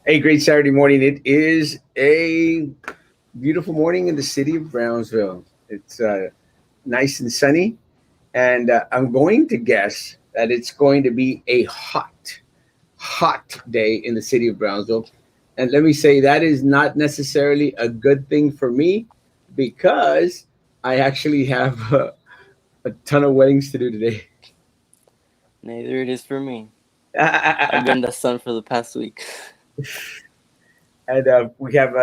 A great Saturday morning. It is a beautiful morning in the city of Brownsville. It's nice and sunny, and I'm going to guess that it's going to be a hot day in the city of Brownsville. And let me say that is not necessarily a good thing for me because I actually have a ton of weddings to do today. Neither it is for me. I've been the sun for the past week. And we have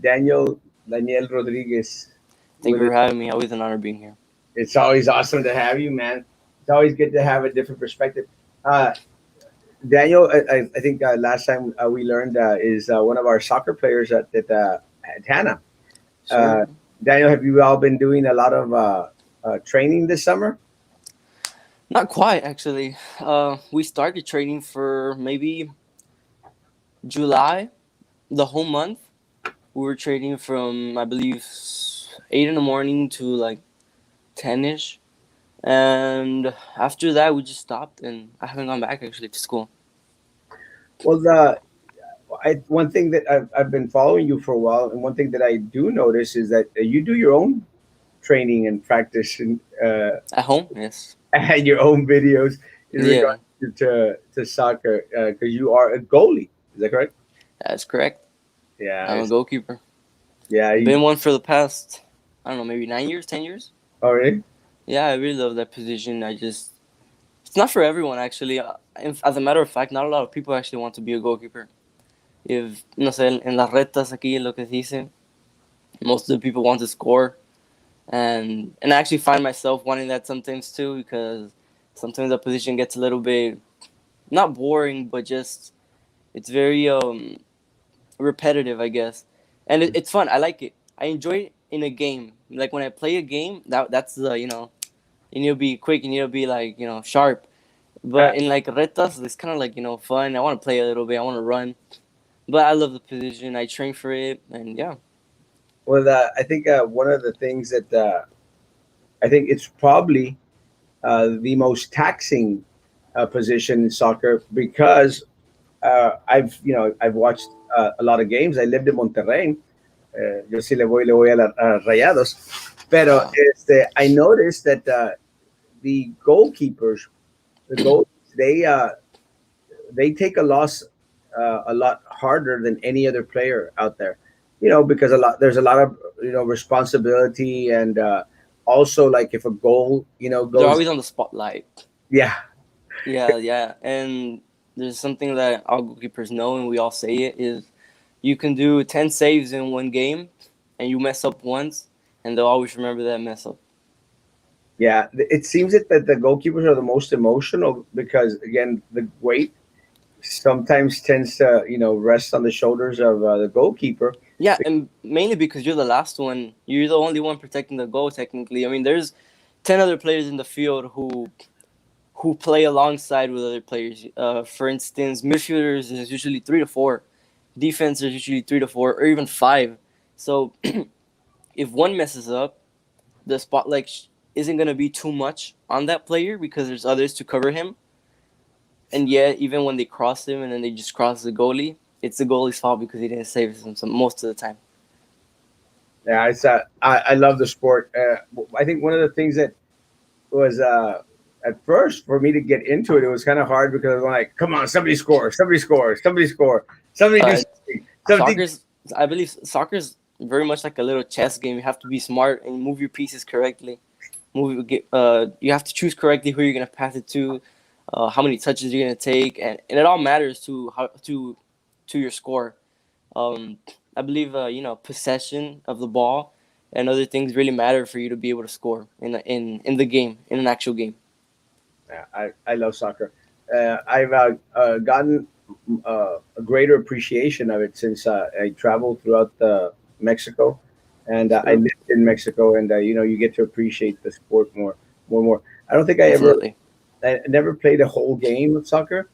Daniel Rodriguez Thank you with us. for having me. Always an honor being here. It's always awesome to have you, man. It's always good to have a different perspective. Uh, Daniel, I think last time we learned is one of our soccer players at Hannah. Sure. Uh, Daniel, have you all been doing a lot of training this summer? Not quite, actually. We started training for maybe July, the whole month. We were training from, I believe, 8 in the morning to like 10 ish. And after that, we just stopped, and I haven't gone back actually to school. Well, one thing that I've been following you for a while, and one thing that I do notice is that you do your own training and practice and At home? Yes. and your own videos in Yeah, regards to soccer because you are a goalie. Is that correct? that's correct. Yeah, I'm a goalkeeper. yeah. Been one for the past, I don't know, maybe 9 years, 10 years. Oh, really? Yeah, I really love that position. It's not for everyone actually. As a matter of fact, not a lot of people actually want to be a goalkeeper. If no sé, en las retas aquí lo que se dice, most of the people want to score, and I actually find myself wanting that sometimes too because sometimes the position gets a little bit not boring, but just it's very repetitive, I guess. And it's fun. I like it. I enjoy it in a game. Like when I play a game, that's the you need to be quick. You need to be like sharp. Uh, But in like retas, it's kind of like fun. I want to play a little bit. I want to run. But I love the position. I train for it, and yeah. well, I think one of the things that I think it's probably the most taxing position in soccer because I've watched a lot of games. I lived in Monterrey. Yo sí le voy a Rayados. Pero Wow. I noticed that the goalkeepers, the goals, they take a loss a lot harder than any other player out there. Because there's a lot of responsibility and also like if a goal They're goes always on the spotlight. yeah Yeah, yeah. And there's something that all goalkeepers know, and we all say it is you can do 10 saves in one game, and you mess up once, and they'll always remember that mess up. yeah. It seems that the goalkeepers are the most emotional because again the weight sometimes tends to rest on the shoulders of the goalkeeper. Yeah, and mainly because you're the last one. You're the only one protecting the goal. Technically, I mean, there's 10 other players in the field who play alongside with other players. For instance, midfielders is usually 3 to 4, defense is usually 3 to 4, or even 5. So if one messes up, the spotlight isn't gonna be too much on that player because there's others to cover him. And yet, even when they cross him and then they just cross the goalie, it's the goalie's fault because he didn't save him most of the time. Yeah, I love the sport. I think one of the things that was at first for me to get into it, it was kind of hard because I was like, "Come on, somebody score, somebody score, somebody score, somebody do Uh, something, something." soccer's, I believe, soccer's very much like a little chess game. You have to be smart and move your pieces correctly. You have to choose correctly who you're gonna pass it to, how many touches you're gonna take, and it all matters to how to your score. Um, I believe possession of the ball and other things really matter for you to be able to score in the game, in an actual game. Yeah, I love soccer. I've gotten a greater appreciation of it since I traveled throughout Mexico, and I Sure, lived in Mexico, and you get to appreciate the sport more and more. I don't think definitely. I never played a whole game of soccer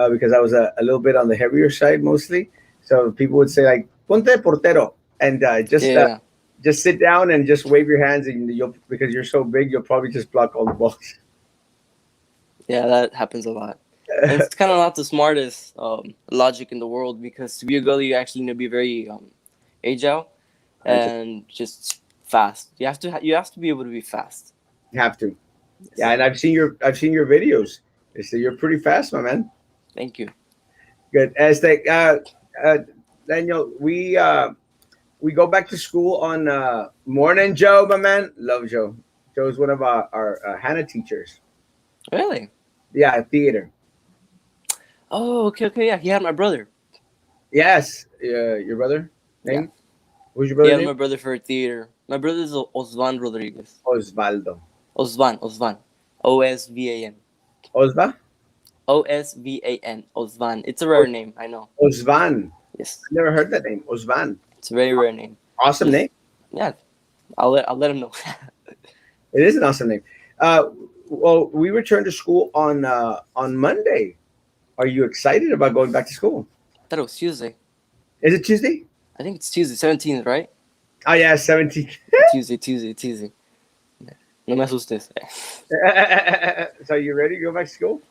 because I was a little bit on the heavier side mostly. So people would say like "ponte de portero" and Yeah, just sit down and just wave your hands, and you'll because you're so big, you'll probably just block all the balls. yeah, that happens a lot. And it's kind of not the smartest logic in the world, because to be a goalie, you actually need to be very agile Agile. and just fast. You have to be able to be fast. Have to. Yeah, Yes. and I've seen your videos. They say you're pretty fast, my man. Thank you. Good. Uh, Daniel, we go back to school on morning. Joe, my man, love Joe. Joe's one of our Hannah teachers. Really? Yeah, theater. Oh, okay, okay. Yeah, he had my brother. Yes, your brother Yeah, name? Who's your he brother had name? my brother for theater. My brother is Osvan Rodriguez. Osvaldo. Osvan. Osvan. Osva? Osvan. Osvan. It's a rare Os- name, I know. Osvan. Yes, I never heard that name. Osvan. it's a very rare name. Awesome name. He's yeah. I'll let him know. It is an awesome name. Uh, well, we return to school on Monday. Are you excited about going back to school? That was Tuesday. Is it Tuesday? I think it's Tuesday, 17th, right? Oh yeah, 17. Tuesday. No me asustes. So you ready to go back to school?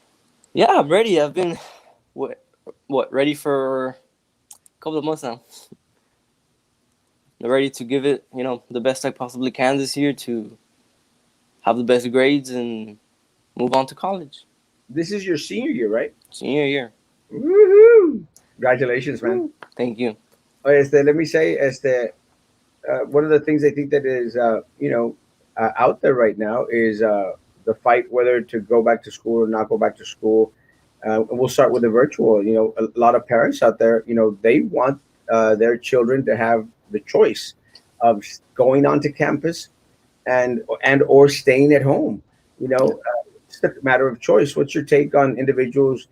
Yeah, I'm ready. I've been what ready for a couple of months now. I'm ready to give it, the best I possibly can this year to have the best grades and move on to college. This is your senior year, right? Senior year. Woohoo! Congratulations, man. Woo. Thank you. Oh, let me say, one of the things I think that is, out there right now is the fight whether to go back to school or not go back to school. And we'll start with the virtual. A lot of parents out there, they want their children to have the choice of going onto campus and or staying at home. Yeah. It's a matter of choice. What's your take on individuals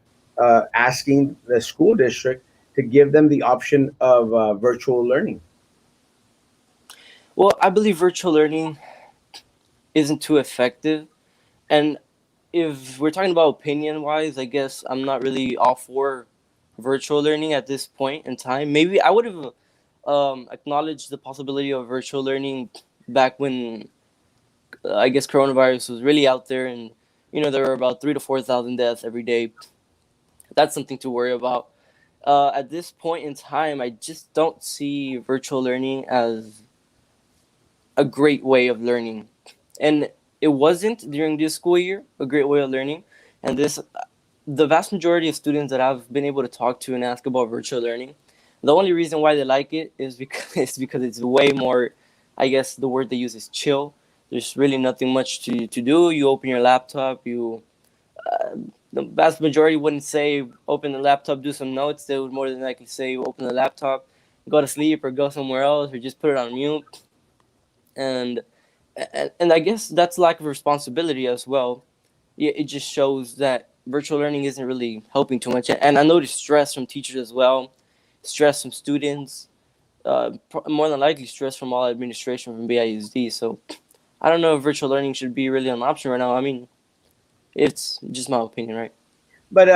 asking the school district to give them the option of virtual learning? Well, I believe virtual learning isn't too effective, and if we're talking about opinion wise, I guess I'm not really all for virtual learning at this point in time. Maybe I would have acknowledged the possibility of virtual learning back when I guess coronavirus was really out there, and there were about 3 to 4 thousand deaths every day. That's something to worry about. At this point in time, I just don't see virtual learning as a great way of learning, and it wasn't during this school year a great way of learning. And the vast majority of students that I've been able to talk to and ask about virtual learning, the only reason why they like it is because it's way more. I guess the word they use is chill. There's really nothing much to do. You open your laptop. The vast majority wouldn't say open the laptop, do some notes. They would more than likely say open the laptop, go to sleep or go somewhere else or just put it on mute. And and I guess that's lack of responsibility as well. Yeah, it just shows that virtual learning isn't really helping too much. And I noticed stress from teachers as well, stress from students, more than likely stress from all administration from BISD. So I don't know if virtual learning should be really an option right now. I mean, it's just my opinion, right? But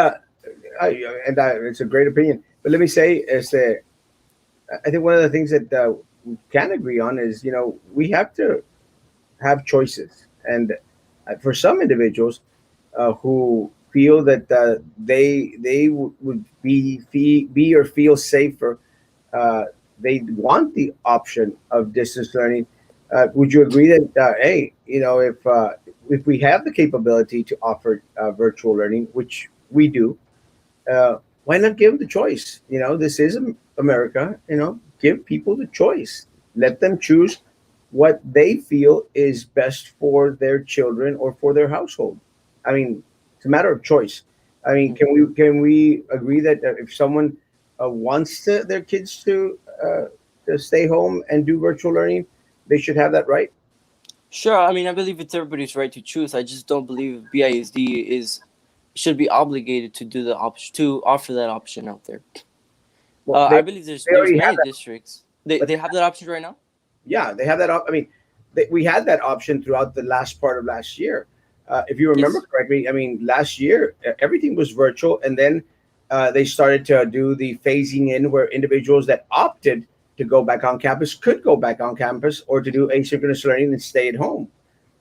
it's a great opinion. But let me say, I think one of the things that we can agree on is, we have to have choices, and for some individuals who feel that would be or feel safer, uh, they want the option of distance learning. Would you agree that hey, if we have the capability to offer virtual learning, which we do, why not give them the choice? This is America. Give people the choice. Let them choose what they feel is best for their children or for their household. I mean, it's a matter of choice. I mean, can we agree that if someone wants their kids to stay home and do virtual learning, they should have that right? Sure. I mean, I believe it's everybody's right to choose. I just don't believe BISD is should be obligated to do the option to offer that option out there. Well, I believe there's they there's already have many that, districts. They but they have that option right now. yeah, they have that. I mean, we had that option throughout the last part of last year. If you remember Yes. correctly, I mean, last year everything was virtual, and then they started to do the phasing in where individuals that opted to go back on campus could go back on campus or to do asynchronous learning and stay at home.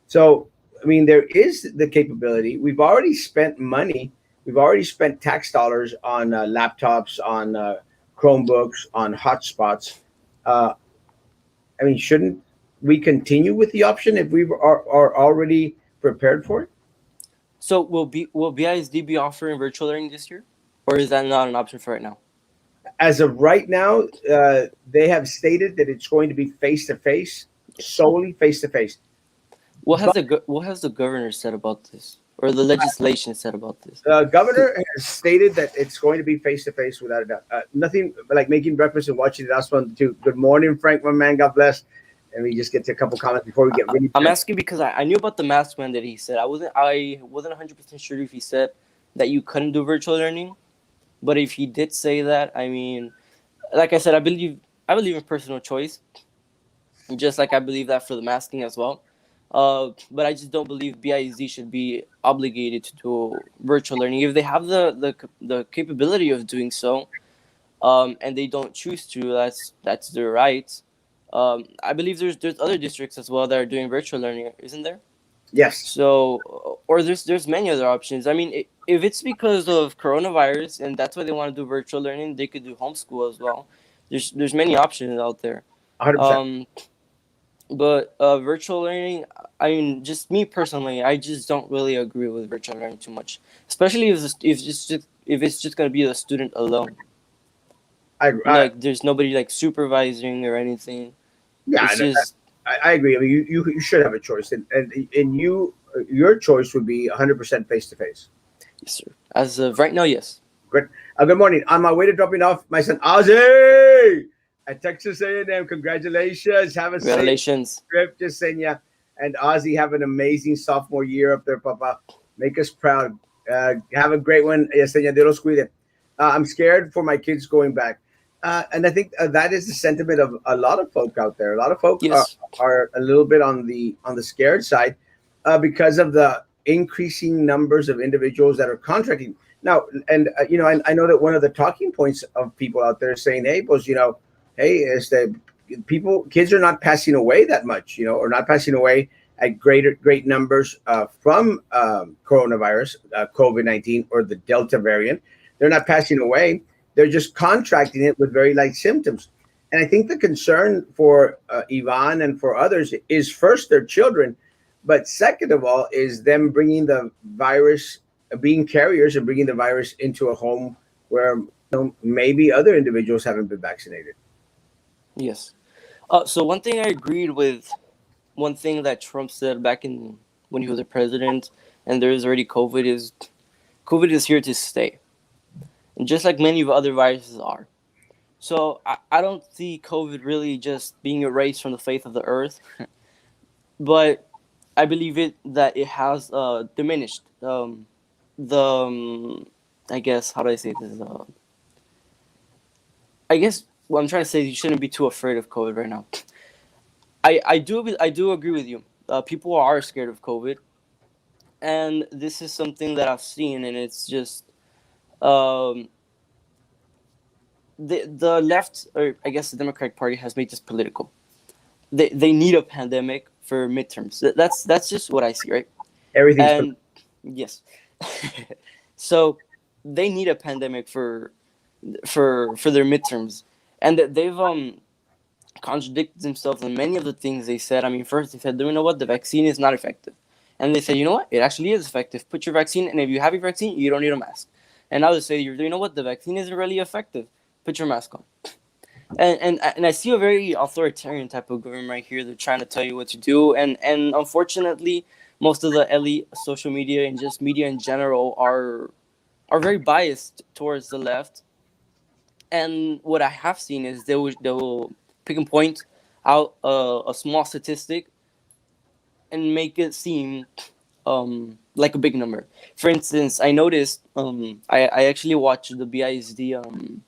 So, I mean, there is the capability. We've already spent money We've already spent tax dollars on laptops, on Chromebooks, on hotspots. Uh, I mean, shouldn't we continue with the option if are already prepared for it? So will BISD be offering virtual learning this year, or is that not an option for right now? As of right now, they have stated that it's going to be face to face, solely face to face. But What has the governor said about this, or the legislation said about this? the governor has stated that it's going to be face to face without a doubt. Nothing like making breakfast and watching the last one too. Good morning, Frank, my man. God bless. And we just get to a couple comments before we get really. I'm asking because I knew about the mask mandate he said. I wasn't 100% sure if he said that you couldn't do virtual learning, but if he did say that, I mean, like I said, I believe in personal choice, just like I believe that for the masking as well. But I just don't believe BISD should be obligated to do virtual learning if they have the capability of doing so, and they don't choose to. That's their right. I believe there's other districts as well that are doing virtual learning, isn't there? Yes, So, or there's many other options. I mean, if it's because of coronavirus and that's why they want to do virtual learning, they could do homeschool as well. There's many options out there. 100%. Um, but virtual learning, I mean, just me personally, I just don't really agree with virtual learning too much, especially if it's just gonna be the student alone. I, I Like, there's nobody like supervising or anything. yeah, It's just I agree. I mean, you should have a choice, and your choice would be 100% face to face. yes, sir. As of right now, yes. Good. Good morning. On my way to dropping off my son Ozzy at Texas A&M. Congratulations. Have a safe Congratulations. trip, Jasenia. And Ozzy, have an amazing sophomore year up there, Papa. Make us proud. Have a great one, Yesenia. Dios cuide. I'm scared for my kids going back. And I think that is the sentiment of a lot of folk out there. A lot of folk Yes. are a little bit on the scared side because of the increasing numbers of individuals that are contracting. Now, and I know that one of the talking points of people out there is saying, hey, pues, hey, is that kids are not passing away that much, or not passing away at great numbers from coronavirus, COVID-19, or the Delta variant. They're not passing away. They're just contracting it with very light symptoms. And I think the concern for Ivan and for others is first their children, but second of all is them bringing the virus, being carriers and bringing the virus into a home where maybe other individuals haven't been vaccinated. Yes. So one thing I agreed with, one thing that Trump said back in when he was a president, and there is already COVID is here to stay, and just like many of other viruses are. So I don't see COVID really just being erased from the face of the earth, but I believe that it has diminished. The I guess, how do I say this? I guess what I'm trying to say is you shouldn't be too afraid of COVID right now. I do agree with you. People are scared of COVID, and this is something that I've seen, and it's just um, the left, or I guess the Democratic Party, has made this political. They need a pandemic for midterms. That's just what I see, right? Everything's And yes, so they need a pandemic for their midterms, and they've contradicted themselves in many of the things they said. I mean, first they said, "Do you know what? The vaccine is not effective," and they said, "You know what? It actually is effective. Put your vaccine, and if you have your vaccine, you don't need a mask." And now they say, "You know what? The vaccine isn't really effective. Put your mask on." And I see a very authoritarian type of government right here. They're trying to tell you what to do, and unfortunately, most of the elite social media and just media in general are very biased towards the left. And what I have seen is they will pick and point out a small statistic and make it seem like a big number. For instance, I noticed I actually watched the BISD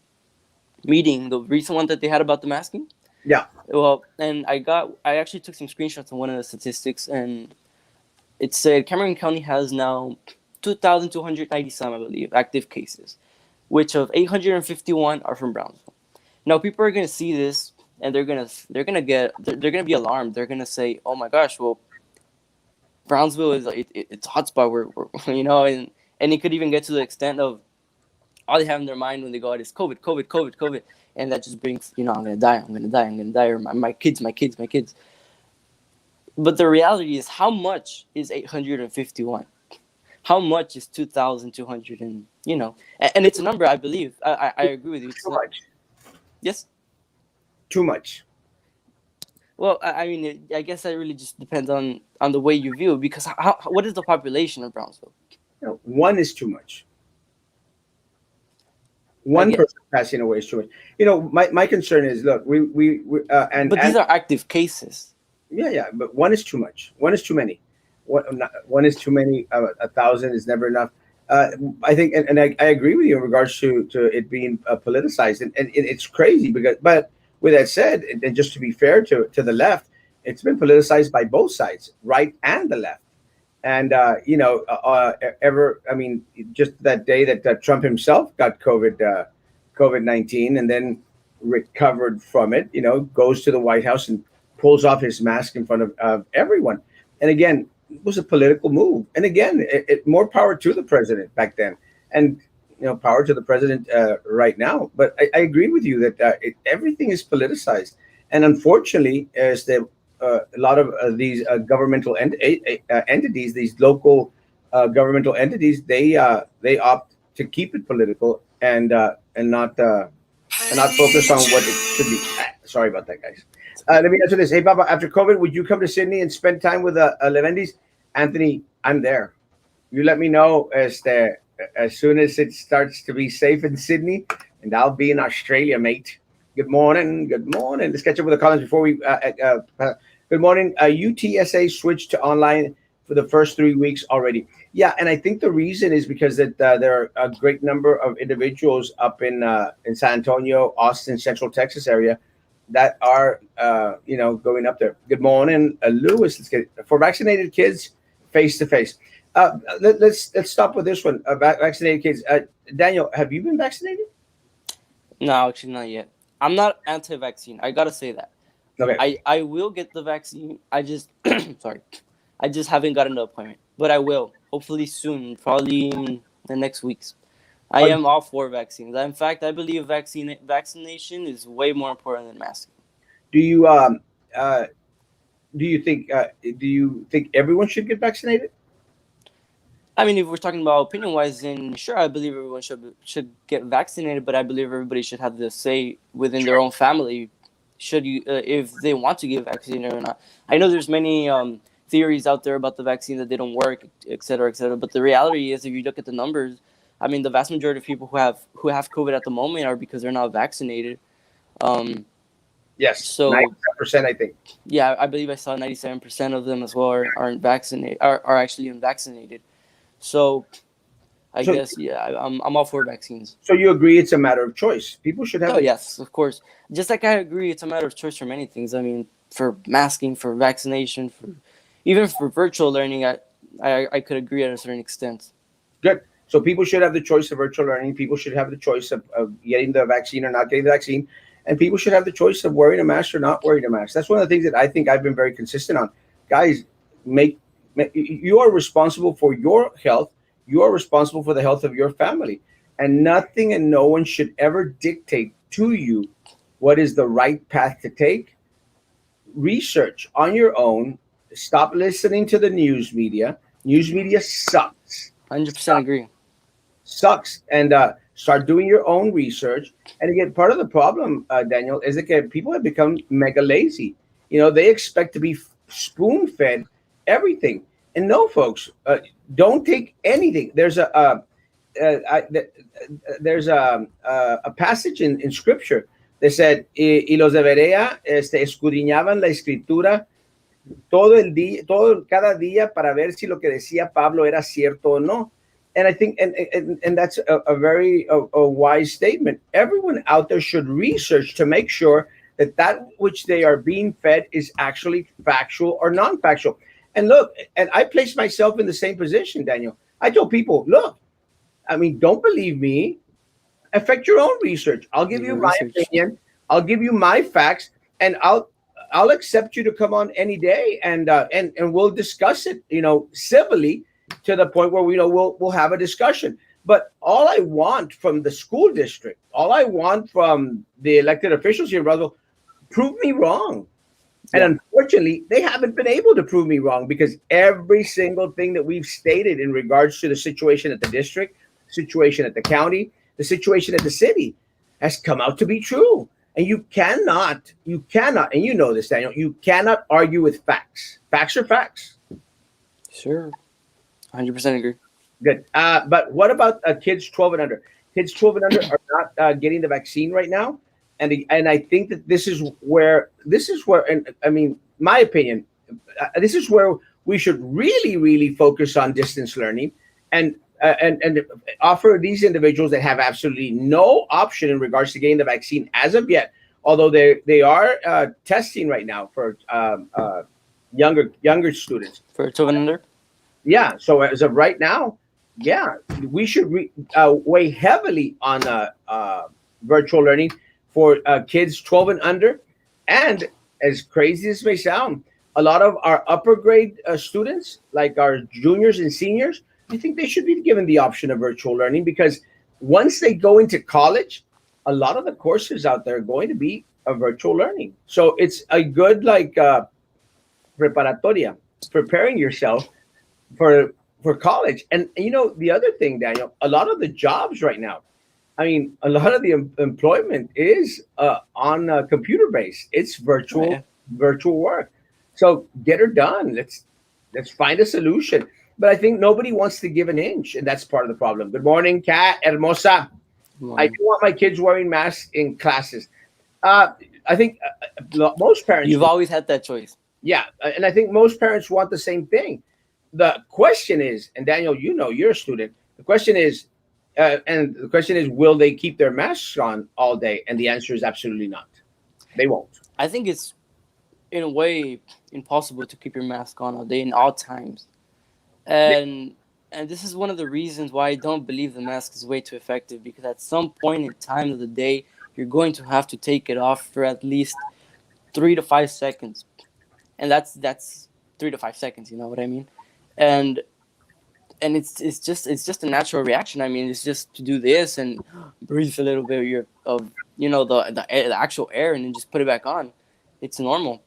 meeting, the recent one that they had about the masking. yeah. Well, and I actually took some screenshots on one of the statistics, and it said Cameron County has now 2,297, I believe, active cases, which of 851 are from Brownsville. Now people are gonna see this, and they're gonna be alarmed. They're gonna say, "Oh my gosh, well, Brownsville is it's a hotspot where and And it could even get to the extent of all they have in their mind when they go out is COVID, COVID, COVID, COVID, and that just brings, I'm gonna die, I'm gonna die, I'm gonna die, or my kids, my kids, my kids. But the reality is, how much is 851? How much is 2,200? And it's a number. I believe I agree with you. It's Too not. much. Yes. Too much. Well, I mean, I guess that really just depends on the way you view it. Because what is the population of Brownsville? One is too much. I One get, person passing away is too much. My concern is, look, we but these are active cases. yeah, but one is too much. One is too many. One is too many. 1,000 is never enough. Uh, I think, and I agree with you in regards to it being politicized, and it's crazy because. But with that said, and just to be fair to the left, it's been politicized by both sides, right and the left. And ever, I mean, just that day that Trump himself got COVID-19, and then recovered from it, goes to the White House and pulls off his mask in front of everyone. And again, it was a political move. And again, more power to the president back then, and power to the president right now. But I agree with you that everything is politicized, and unfortunately, as a lot of these governmental entities, these local governmental entities, they opt to keep it political and not focus on what it should be. Sorry about that, guys. Let me answer this. Hey, Baba, after COVID, would you come to Sydney and spend time with Levendis? Anthony, I'm there. You let me know as soon as it starts to be safe in Sydney, and I'll be in Australia, mate. Good morning. Good morning. Let's catch up with the comments before we. Good morning. UTSA switched to online for the first 3 weeks already. Yeah, and I think the reason is because that there are a great number of individuals up in San Antonio, Austin, Central Texas area that are going up there. Good morning, Lewis. Let's get for vaccinated kids face to face. Let's stop with this one. Vaccinated kids. Daniel, have you been vaccinated? No, actually not yet. I'm not anti-vaccine. I gotta say that. Okay. I will get the vaccine. I just sorry. I just haven't gotten the appointment, but I will. Hopefully soon, probably in the next weeks. I Are, am all for vaccines. In fact, I believe vaccination is way more important than masking. do you uh, do you think everyone should get vaccinated? I mean, if we're talking about opinion wise, then sure, I believe everyone should get vaccinated. But I believe everybody should have the say within their own family, should you if they want to get vaccinated or not. I know there's many theories out there about the vaccine that they don't work, et cetera, et cetera. But the reality is, if you look at the numbers, I mean, the vast majority of people who have COVID at the moment are because they're not vaccinated. Um, Yes, so 90%, I think. yeah, I believe I saw 97% of them as well aren't vaccinated, are actually unvaccinated. So I So guess yeah, I'm all for vaccines. so you agree it's a matter of choice. People should have Oh the yes, of course. Just like I agree, it's a matter of choice for many things. I mean, for masking, for vaccination, for even for virtual learning, I could agree at a certain extent. good. So people should have the choice of virtual learning. People should have the choice of getting the vaccine or not getting the vaccine. And people should have the choice of wearing a mask or not wearing a mask. That's one of the things that I think I've been very consistent on. Guys, you are responsible for your health. You are responsible for the health of your family. And nothing and no one should ever dictate to you what is the right path to take. Research on your own. Stop listening to the news media. News media sucks. 100% agree. Sucks. And start doing your own research. And again, part of the problem, Daniel, is that people have become mega lazy. They expect to be spoon fed everything. And no, folks, don't take anything. There's a passage in scripture that said, y los de Berea escudriñaban la escritura todo el día, cada día para ver si lo que decía Pablo era cierto o no. And I think, and that's a very a wise statement. Everyone out there should research to make sure that which they are being fed is actually factual or non-factual. And look, and I place myself in the same position, Daniel. I tell people, look, I mean, don't believe me. Affect your own research. I'll Do give you your my research. opinion. I'll give you my facts, and I'll accept you to come on any day, and we'll discuss it, civilly. to the point where we'll have a discussion. But all I want from the school district, all I want from the elected officials here, brother, prove me wrong. And Yeah, unfortunately, they haven't been able to prove me wrong because every single thing that we've stated in regards to the situation at the district, situation at the county, the situation at the city has come out to be true. And you cannot, and you know this, Daniel, you cannot argue with facts. Facts are facts. sure. 100% agree. Good. But what about kids 12 and under? Kids 12 and under are not getting the vaccine right now, and I think that this is where, and I mean, my opinion, this is where we should really focus on distance learning, and and offer these individuals that have absolutely no option in regards to getting the vaccine as of yet. Although they are testing right now for younger students. For 12 and under? Yeah, so as of right now, yeah, we should weigh heavily on virtual learning for kids 12 and under. And as crazy as it may sound, a lot of our upper grade students, like our juniors and seniors, I think they should be given the option of virtual learning because once they go into college, a lot of the courses out there are going to be a virtual learning. So it's a good like preparatoria, preparing yourself for college. And the other thing, Daniel, a lot of the jobs right now, I mean, a lot of the employment is on computer based. It's Oh, yeah. virtual work. So get her done. Let's find a solution. But I think nobody wants to give an inch, and that's part of the problem. Good morning, Kat Hermosa. Good I do morning. want my kids wearing masks in classes. Uh, I think most parents, You've always had that choice. yeah, and I think most parents want the same thing. The question is, and Daniel, you're a student. The question is, will they keep their masks on all day? And the answer is absolutely not. They won't. I think it's, in a way, impossible to keep your mask on all day in all times. And and this is one of the reasons why I don't believe the mask is way too effective, because at some point in time of the day, you're going to have to take it off for at least 3 to 5 seconds. And that's 3 to 5 seconds, you know what I mean? And it's just a natural reaction. I mean, it's just to do this and breathe a little bit of the actual air, and then just put it back on. It's normal.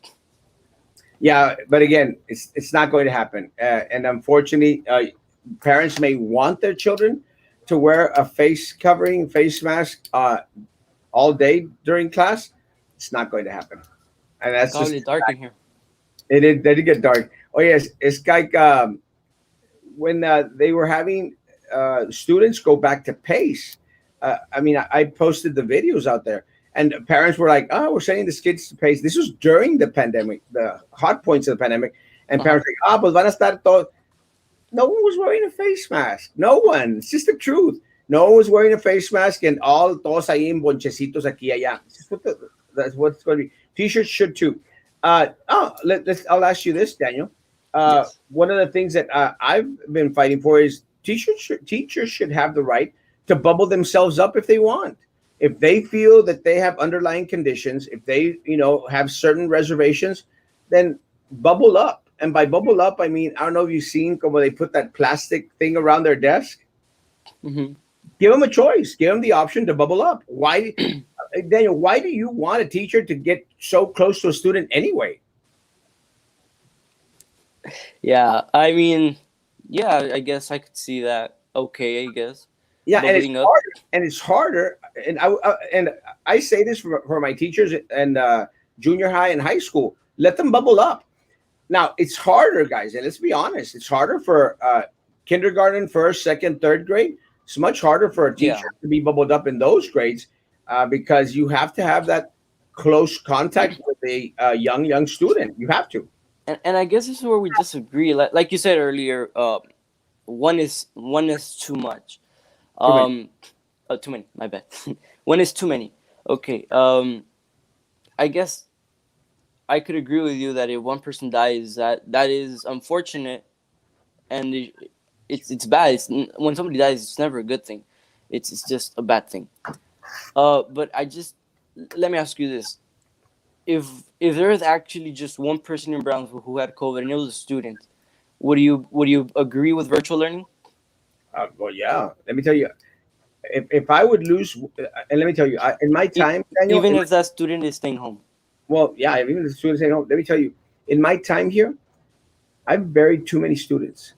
Yeah, but again, it's not going to happen. And unfortunately, parents may want their children to wear a face covering, face mask all day during class. It's not going to happen, and It's that's got just really dark in here. it did get dark. Oh yes, it's like when they were having students go back to pace. I mean, I posted the videos out there, and parents were like, "Oh, we're sending the kids to pace." This was during the pandemic, the hot points of the pandemic, and Uh-huh. parents were like, "Ah, pues van a estar todos." No one was wearing a face mask. No one. It's just the truth. No one was wearing a face mask, and all todos ahí en bonchecitos aquí allá. That's what's going to be. T-shirts should too. I'll ask you this, Daniel. Yes. One of the things that I've been fighting for is teachers should have the right to bubble themselves up if they want. If they feel that they have underlying conditions, if they have certain reservations, then bubble up. And by bubble up, I mean, I don't know if you've seen como they put that plastic thing around their desk. Hmm. Give them a choice. Give them the option to bubble up. Why, Daniel? Why do you want a teacher to get so close to a student anyway? Yeah. I mean, yeah. I guess I could see that. Okay. I guess Yeah, and it's bubbling up. harder. And it's harder. And I say this for my teachers and junior high and high school. Let them bubble up. Now it's harder, guys, and let's be honest. It's harder for kindergarten, first, second, third grade. It's much harder for a Yeah. teacher to be bubbled up in those grades because you have to have that close contact with a young student. You have to. And I guess this is where we disagree. Like you said earlier, one is too much. Too many. Too many. My bad. One is too many. Okay. I guess I could agree with you that if one person dies, that is unfortunate, and it's bad. When somebody dies, it's never a good thing. It's just a bad thing. But let me ask you this: if there is actually just one person in Brownsville who had COVID and it was a student, would you agree with virtual learning? Well, yeah. Let me tell you, if I would lose, and let me tell you, in my E- time, Daniel, Even if that student is staying home. well, yeah, even the students saying, "Oh, let me tell you, in my time here, I've buried too many students.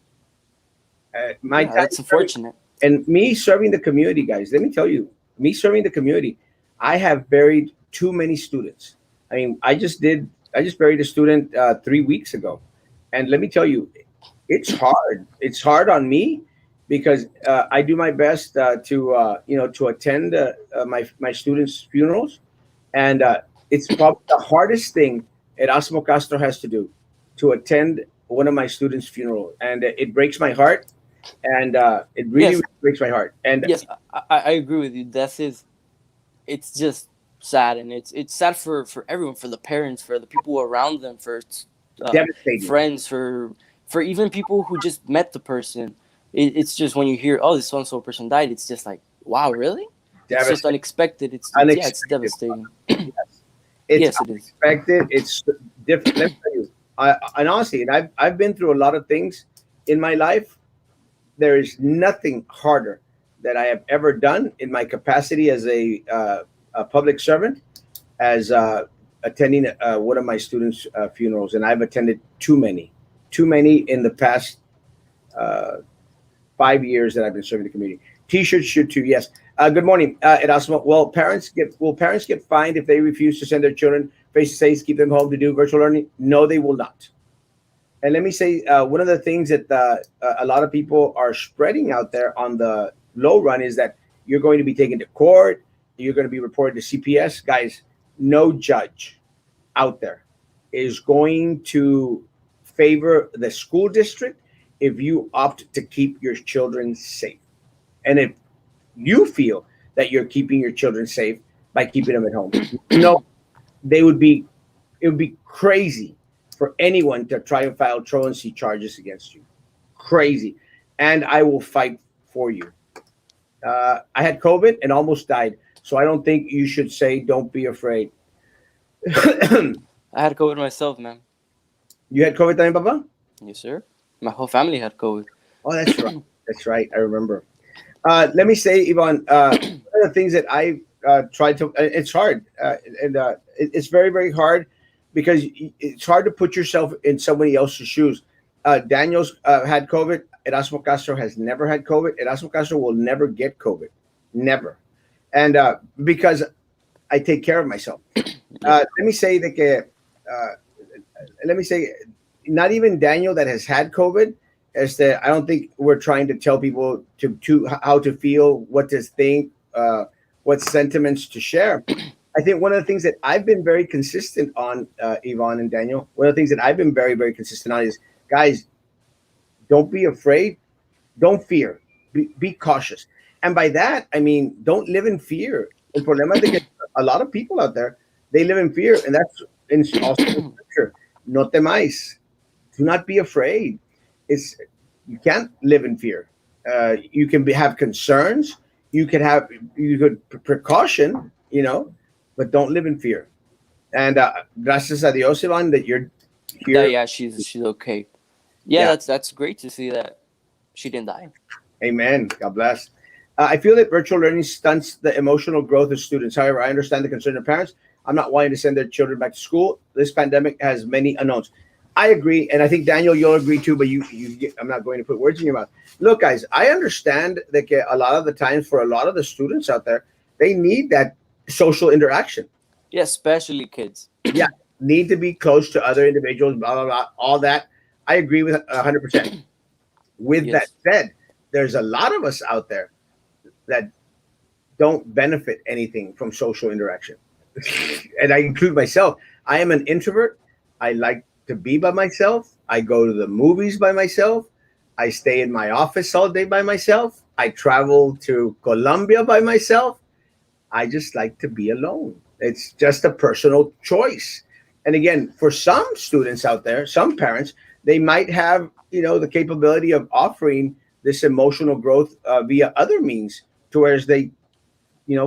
My Yeah, time that's serving, unfortunate. and me serving the community, guys. Let me tell you, me serving the community, I have buried too many students. I mean, I just buried a student 3 weeks ago, and let me tell you, it's hard. It's hard on me because I do my best to to attend my students' funerals, and it's probably the hardest thing Erasmo Castro has to attend one of my students' funeral, and it breaks my heart, and it really, Yes, really breaks my heart. And yes, I agree with you. This is it's just sad, and it's sad for everyone, for the parents, for the people around them, for uh, devastating, friends, for even people who just met the person. It's just when you hear, oh, this so and so person died, it's just like, wow, really? It's just devastating, unexpected. It's yeah, it's unexpected. devastating. Yes, it's Yes, it is. unexpected. It's different. Let me tell you, and honestly, and I've been through a lot of things in my life. There is nothing harder that I have ever done in my capacity as a public servant as attending one of my students' funerals, and I've attended too many in the past uh, 5 years that I've been serving the community. T-shirts should too. Yes. Good morning, Erasmo. Well, parents get fined if they refuse to send their children face to face, keep them home to do virtual learning? No, they will not. And let me say, one of the things that a lot of people are spreading out there on the low run is that you're going to be taken to court, you're going to be reported to CPS. Guys, no judge out there is going to favor the school district if you opt to keep your children safe. And if you feel that you're keeping your children safe by keeping them at home, no, they would be it would be crazy for anyone to try and file truancy charges against you. Crazy. And I will fight for you. I had COVID and almost died. So I don't think you should say, don't be afraid. You I had COVID myself, man. had COVID time, Papa? Yes, sir. My whole family had COVID. Oh, that's right. That's right. I remember. Let me say, Ivan, one of the things that I tried to, it's hard. And it's very, very hard because it's hard to put yourself in somebody else's shoes. Daniel's had COVID. Erasmo Castro has never had COVID. Erasmo Castro will never get COVID. Never. And because I take care of myself. Yeah. Let me say that, let me say, not even Daniel that has had COVID. Is that I don't think we're trying to tell people to how to feel, what to think, what sentiments to share. I think one of the things that I've been very consistent on, Yvonne and Daniel, one of the things that I've been very, very consistent on is, guys, don't be afraid, don't fear, be cautious. And by that, I mean, don't live in fear. El problema es de que a lot of people out there, they live in fear, and that's also in scripture. No temáis, do not be afraid. It's you can't live in fear. You can have concerns. You could precaution, but don't live in fear. And gracias a Dios, Ivan, that you're That, here. yeah, she's okay. Yeah, Yeah, that's great to see that she didn't die. amen. God bless. I feel that virtual learning stunts the emotional growth of students. However, I understand the concern of parents. I'm not wanting to send their children back to school. This pandemic has many unknowns. I agree, and I think Daniel, you'll agree too. But I'm not going to put words in your mouth. Look, guys, I understand that a lot of the times for a lot of the students out there, they need that social interaction. Yeah, especially kids. Yeah, need to be close to other individuals. Blah blah blah. All that, I agree with 100%. With that Yes. said, there's a lot of us out there that don't benefit anything from social interaction. And I include myself. I am an introvert. I like to be by myself. I go to the movies by myself. I stay in my office all day by myself. I travel to Colombia by myself. I just like to be alone. It's just a personal choice. And again, for some students out there, some parents, they might have, the capability of offering this emotional growth via other means to where they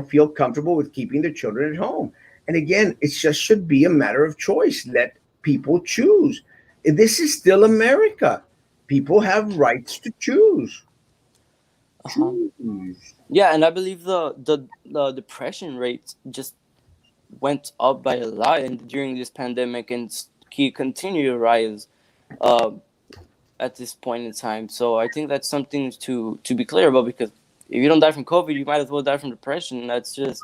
feel comfortable with keeping their children at home. And again, it just should be a matter of choice. Let people choose. This is still America. people have rights to choose. Uh-huh. Choose. Yeah, and I believe the depression rate just went up by a lot and during this pandemic and continue to rise uh, at this point in time. So I think that's something to be clear about, because if you don't die from COVID, you might as well die from depression. That's just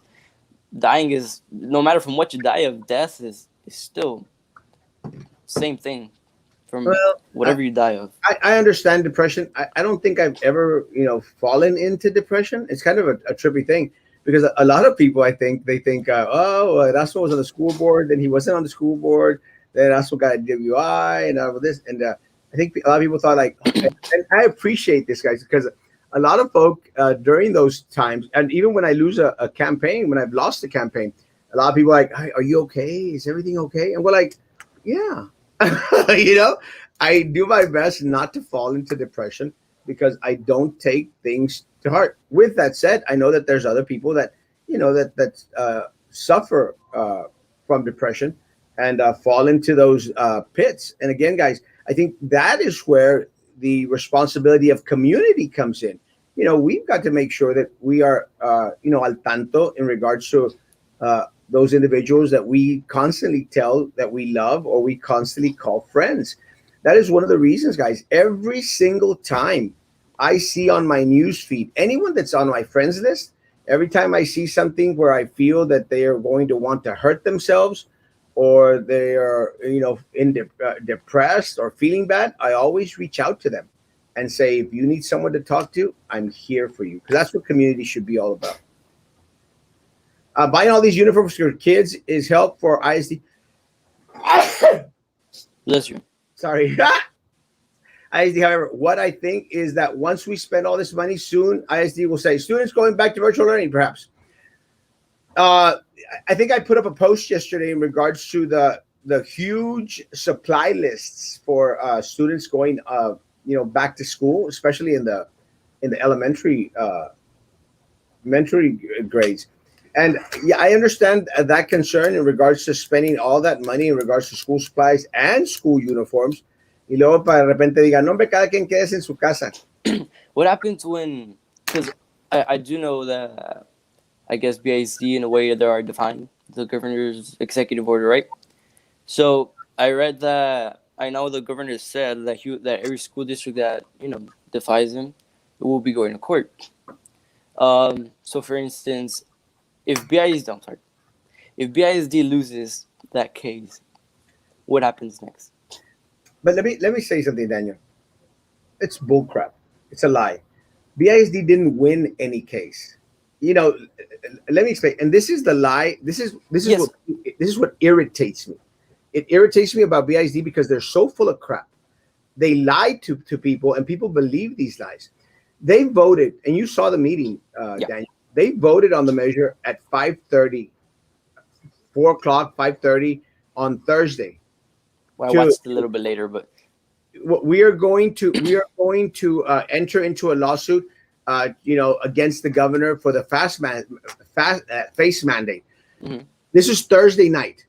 dying is, no matter from what you die of, death is still same thing from Well, whatever you die of. I understand depression. I don't think I've ever, fallen into depression. It's kind of a trippy thing because a lot of people, I think, they think, oh, Erasmo was on the school board, then he wasn't on the school board, then Erasmo got a WI and all of this. And I think a lot of people thought, like, and I appreciate this, guys, because a lot of folk during those times, and even when I lose a campaign, when I've lost a campaign, a lot of people are like, "Hi, are you okay? Is everything okay?" And we're like, yeah. you know, I do my best not to fall into depression because I don't take things to heart. With that said, I know that there's other people that suffer from depression and fall into those pits. And again, guys, I think that is where the responsibility of community comes in. We've got to make sure that we are al tanto in regards to those individuals that we constantly tell that we love or we constantly call friends. That is one of the reasons, guys. Every single time I see on my news feed anyone that's on my friends list, every time I see something where I feel that they are going to want to hurt themselves or they are, depressed or feeling bad, I always reach out to them and say, if you need someone to talk to, I'm here for you. Because that's what community should be all about. Buying all these uniforms for kids is help for ISD. Bless you. Sorry. ISD, however, what I think is that once we spend all this money soon, ISD will say, students going back to virtual learning, perhaps. Uh, I think I put up a post yesterday in regards to the huge supply lists for students going, back to school, especially in the elementary grades. And yeah, I understand that concern in regards to spending all that money in regards to school supplies and school uniforms. Y luego para de repente digan, no, hombre, cada quien quede en su casa. What happens when, because I do know that, I guess BIC in a way they are defined, the governor's executive order, right? So I read that, I know the governor said that every school district that defies him will be going to court. So for instance, if BISD, I'm sorry, if BISD loses that case, what happens next? But let me say something, Daniel. It's bullcrap. It's a lie. BISD didn't win any case. Let me explain. And this is the lie. Yes. This is what irritates me. It irritates me about BISD because they're so full of crap. They lie to people, and people believe these lies. They voted, and you saw the meeting, Yeah. Daniel. They voted on the measure at 5:30, 4 o'clock, 5:30 on Thursday. Well, I To watched a little bit later, but we are going to enter into a lawsuit, against the governor for the fast face mandate. mhm. This is Thursday night.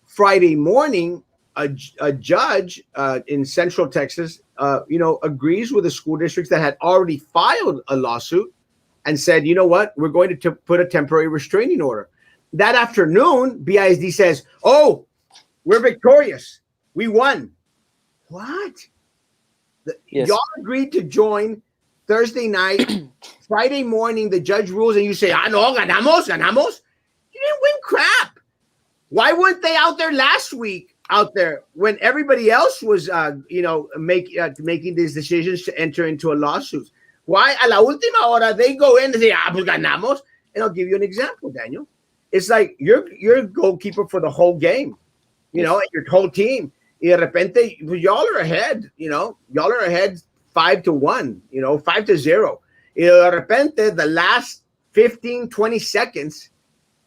Friday morning, a judge in Central Texas, agrees with the school districts that had already filed a lawsuit and said, you know what, we're going to put a temporary restraining order. That afternoon, BISD says, oh, we're victorious. We won. What? Yes. Y'all agreed to join Thursday night. Friday morning, the judge rules, and you say, ah, no, ganamos, ganamos. You didn't win crap. Why weren't they out there last week? Out there when everybody else was, making these decisions to enter into a lawsuit. Why a la última hora they go in and say, ah, pues ganamos? And I'll give you an example, Daniel. It's like you're a goalkeeper for the whole game, Yes. and your whole team. Y de repente, y'all are ahead. Y'all are ahead 5-1. 5-0. Y de repente, the last 15, 20 seconds.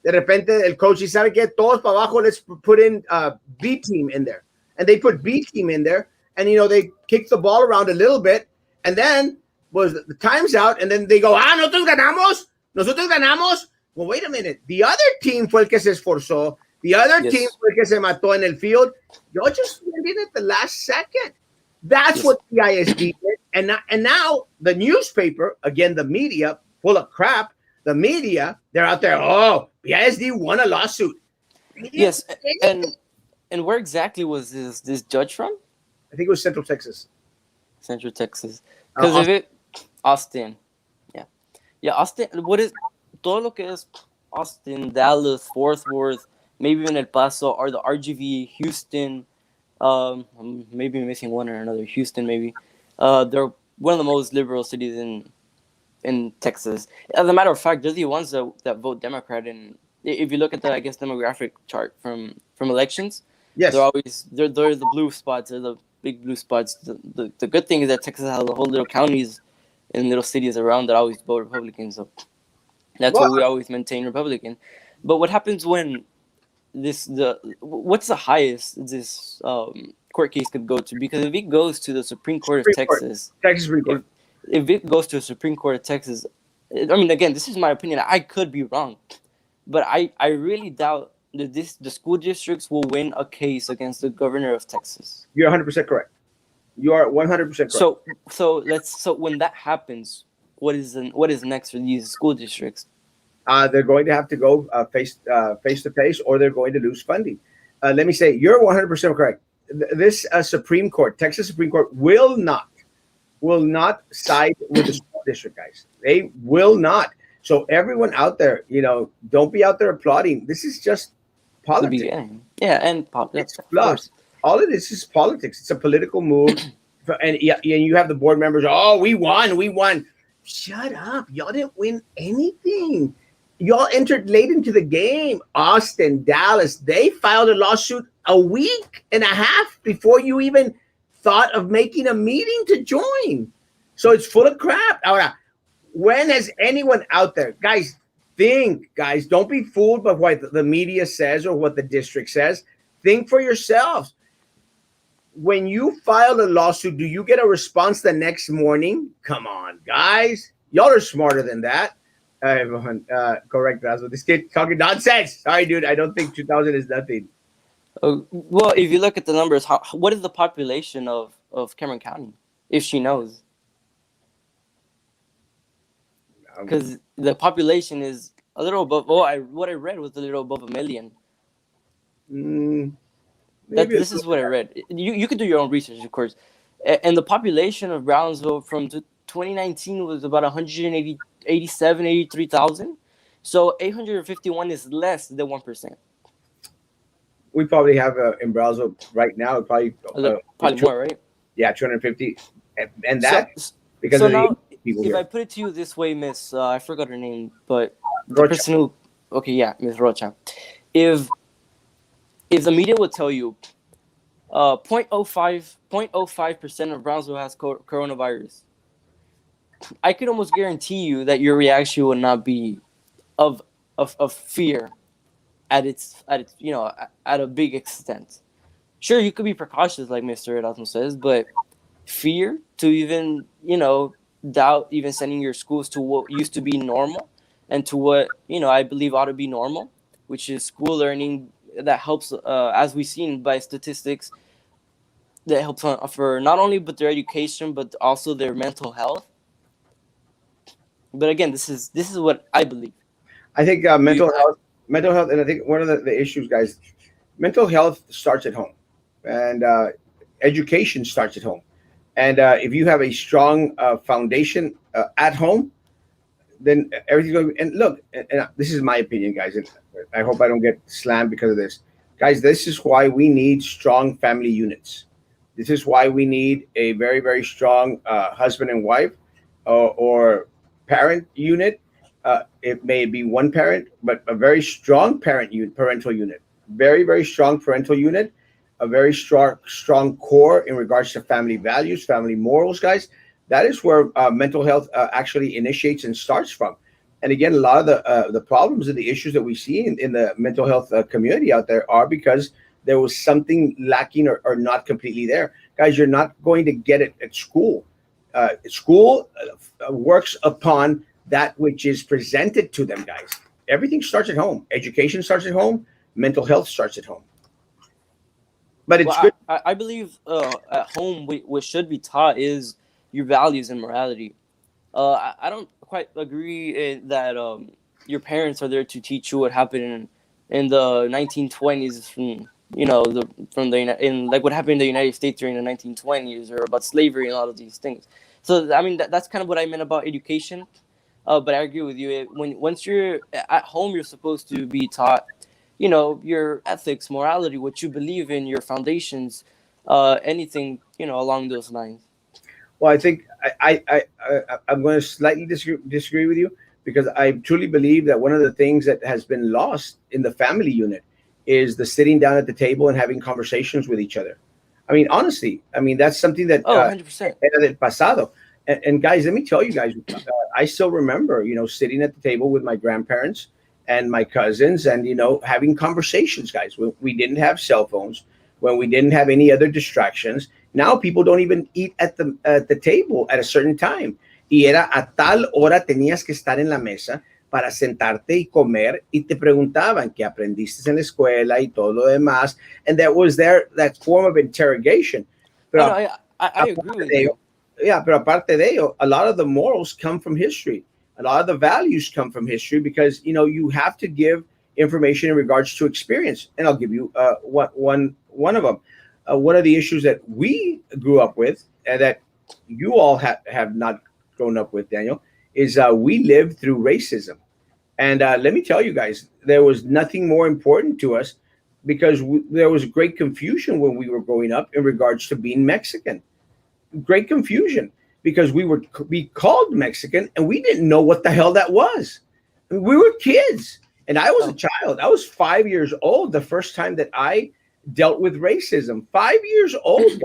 De repente el coach dice, ¿sabe qué? Todos para abajo, let's put in B team in there. And they put B team in there. And, they kick the ball around a little bit. And then the time's out. And then they go, nosotros ganamos. Nosotros ganamos. Well, wait a minute. The other team fue el que se esforzó. The other Yes. team fue el que se mató en el field. Y'all just went in at the last second. That's Yes. what the ISD did. And now the newspaper, again, the media, full of crap. The media, they're out there. Oh, BISD won a lawsuit. They didn't Yes, win anything. and where exactly was this judge from? I think it was Central Texas. Central Texas. Because if Austin. it Austin, yeah, yeah, Austin. What is todo lo que es Austin, Dallas, Fort Worth, maybe even El Paso, or the RGV, Houston. I'm maybe missing one or another. Houston, maybe. They're one of the most liberal cities in Texas. As a matter of fact, they're the ones that vote Democrat. And if you look at the, I guess, demographic chart from elections, Yes. they're the blue spots. They're the big blue spots. The good thing is that Texas has a whole little counties and little cities around that always vote Republican. So that's Well, why we always maintain Republican. But what happens when what's the highest this court case could go to? Because if it goes to the Supreme Court of Supreme Court, Texas, Texas Supreme if Court. if it goes to the Supreme Court of Texas, I mean, again, this is my opinion. I could be wrong, but I really doubt that the school districts will win a case against the governor of Texas. You're 100% correct. You are 100% correct. So when that happens, what is next for these school districts? They're going to have to go face to face, or they're going to lose funding. Let me say, you're 100% correct. This Supreme Court, Texas Supreme Court, will not side with the school district, guys. They will not. So everyone out there, don't be out there applauding. This is just The politics. beginning, yeah, and It's of fluff. course, All of this is politics. It's a political move. And yeah, you have the board members. Oh, we won. We won. Shut up. Y'all didn't win anything. Y'all entered late into the game. Austin, Dallas, they filed a lawsuit a week and a half before you even thought of making a meeting to join. So it's full of crap. Ahora, when has anyone out there, guys, don't be fooled by what the media says or what the district says. Think for yourselves. When you file a lawsuit, do you get a response the next morning? Come on, guys. Y'all are smarter than that. Correct, Erasmo. This kid talking nonsense. Sorry, dude. I don't think 2000 is nothing. well, if you look at the numbers, what is the population of Cameron County, if she knows? Um, Because the population is a little above. Oh, what I read was a little above a million. mm, That maybe a this little is what I read. You could do your own research, of course. And the population of Brownsville from 2019 was about 187, 83,000. So 851 is less than 1%. we probably have in Brownsville right now, probably is Probably more, right? 250. And So that because so of the now, people if I here. put it to you this way, Miss, I forgot her name, but the Rocha. person who, okay, yeah, Miss Rocha, if the media would tell you, 0.05% of Brownsville has coronavirus, I could almost guarantee you that your reaction would not be of of fear at its at a big extent. Sure, you could be precautious, like Mr. Erasmo says, but fear to even doubt even sending your schools to what used to be normal and to what I believe ought to be normal, which is school learning that helps, as we've seen by statistics, that helps for not only but their education but also their mental health. But again, this is what I believe. I think You, mental health, and I think one of the issues, guys, mental health starts at home, and education starts at home. And if you have a strong foundation at home, then everything's going to be. And look, and this is my opinion, guys, and I hope I don't get slammed because of this. Guys, this is why we need strong family units. This is why we need a very, very strong husband and wife or parent unit. It may be one parent, but a very strong parental unit. Very, very strong parental unit. A very strong core in regards to family values, family morals, guys. That is where mental health actually initiates and starts from. And again, a lot of the problems and the issues that we see in the mental health community out there are because there was something lacking or not completely there. Guys, you're not going to get it at school. School works upon that which is presented to them, guys. Everything starts at home. Education starts at home. Mental health starts at home. But it's good. Well, I believe at home what should be taught is your values and morality. I don't quite agree that your parents are there to teach you what happened in the 1920s from in like what happened in the United States during the 1920s or about slavery and all of these things. So I mean that's kind of what I meant about education. But I agree with you. When once you're at home, you're supposed to be taught, your ethics, morality, what you believe in, your foundations, anything along those lines. Well, I think I'm going to slightly disagree with you because I truly believe that one of the things that has been lost in the family unit is the sitting down at the table and having conversations with each other. I mean, honestly, I mean that's something that Oh, 100%. era del pasado. And guys, let me tell you guys, I still remember, sitting at the table with my grandparents and my cousins, and having conversations, guys. When we didn't have cell phones, when we didn't have any other distractions. Now people don't even eat at the table at a certain time. Y era a tal hora tenías que estar en la mesa para sentarte y comer y te preguntaban qué aprendiste en la escuela y todo lo demás. And that was that form of interrogation. Oh no, Pero I agree aparte with de ello, you. yeah, pero aparte de ello, a lot of the morals come from history. A lot of the values come from history because you have to give information in regards to experience. And I'll give you one of them. One of the issues that we grew up with, and that you all have not grown up with, Daniel, is we lived through racism. And let me tell you guys, there was nothing more important to us because there was great confusion when we were growing up in regards to being Mexican. Great confusion because we were be called Mexican and we didn't know what the hell that was. We were kids, and I was a Oh, child. I was 5 years old the first time that I dealt with racism. 5 years old,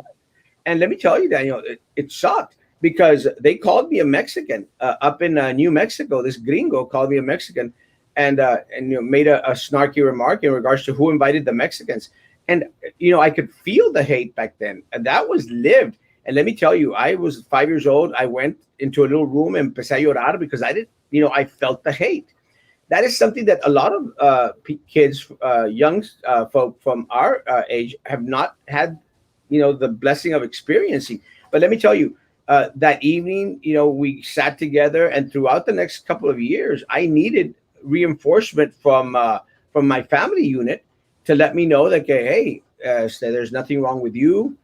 and let me tell you, Daniel, it sucked because they called me a Mexican up in New Mexico. This gringo called me a Mexican, and made a snarky remark in regards to who invited the Mexicans. And I could feel the hate back then, and that was lived. And let me tell you, I was 5 years old. I went into a little room and empecé a llorar because I didn't, I felt the hate. That is something that a lot of kids, young folk from our age, have not had, the blessing of experiencing. But let me tell you, that evening, we sat together, and throughout the next couple of years, I needed reinforcement from my family unit to let me know that, hey, so there's nothing wrong with you.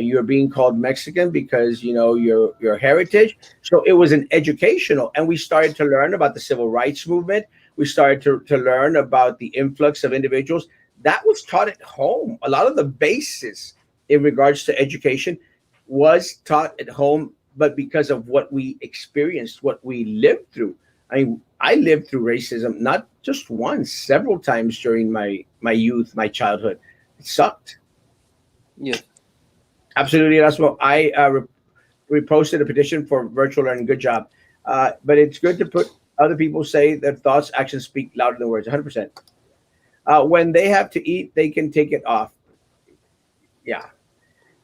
You're being called Mexican because your heritage. So it was an educational, and we started to learn about the civil rights movement. We started to learn about the influx of individuals that was taught at home. A lot of the basis in regards to education was taught at home, but because of what we experienced, what we lived through. I mean, I lived through racism not just once, several times during my youth, my childhood. It sucked. yes. Absolutely, Erasmo. I reposted a petition for virtual learning. Good job. But it's good to put other people say their thoughts, actions speak louder than words. 100%. When they have to eat, they can take it off. Yeah,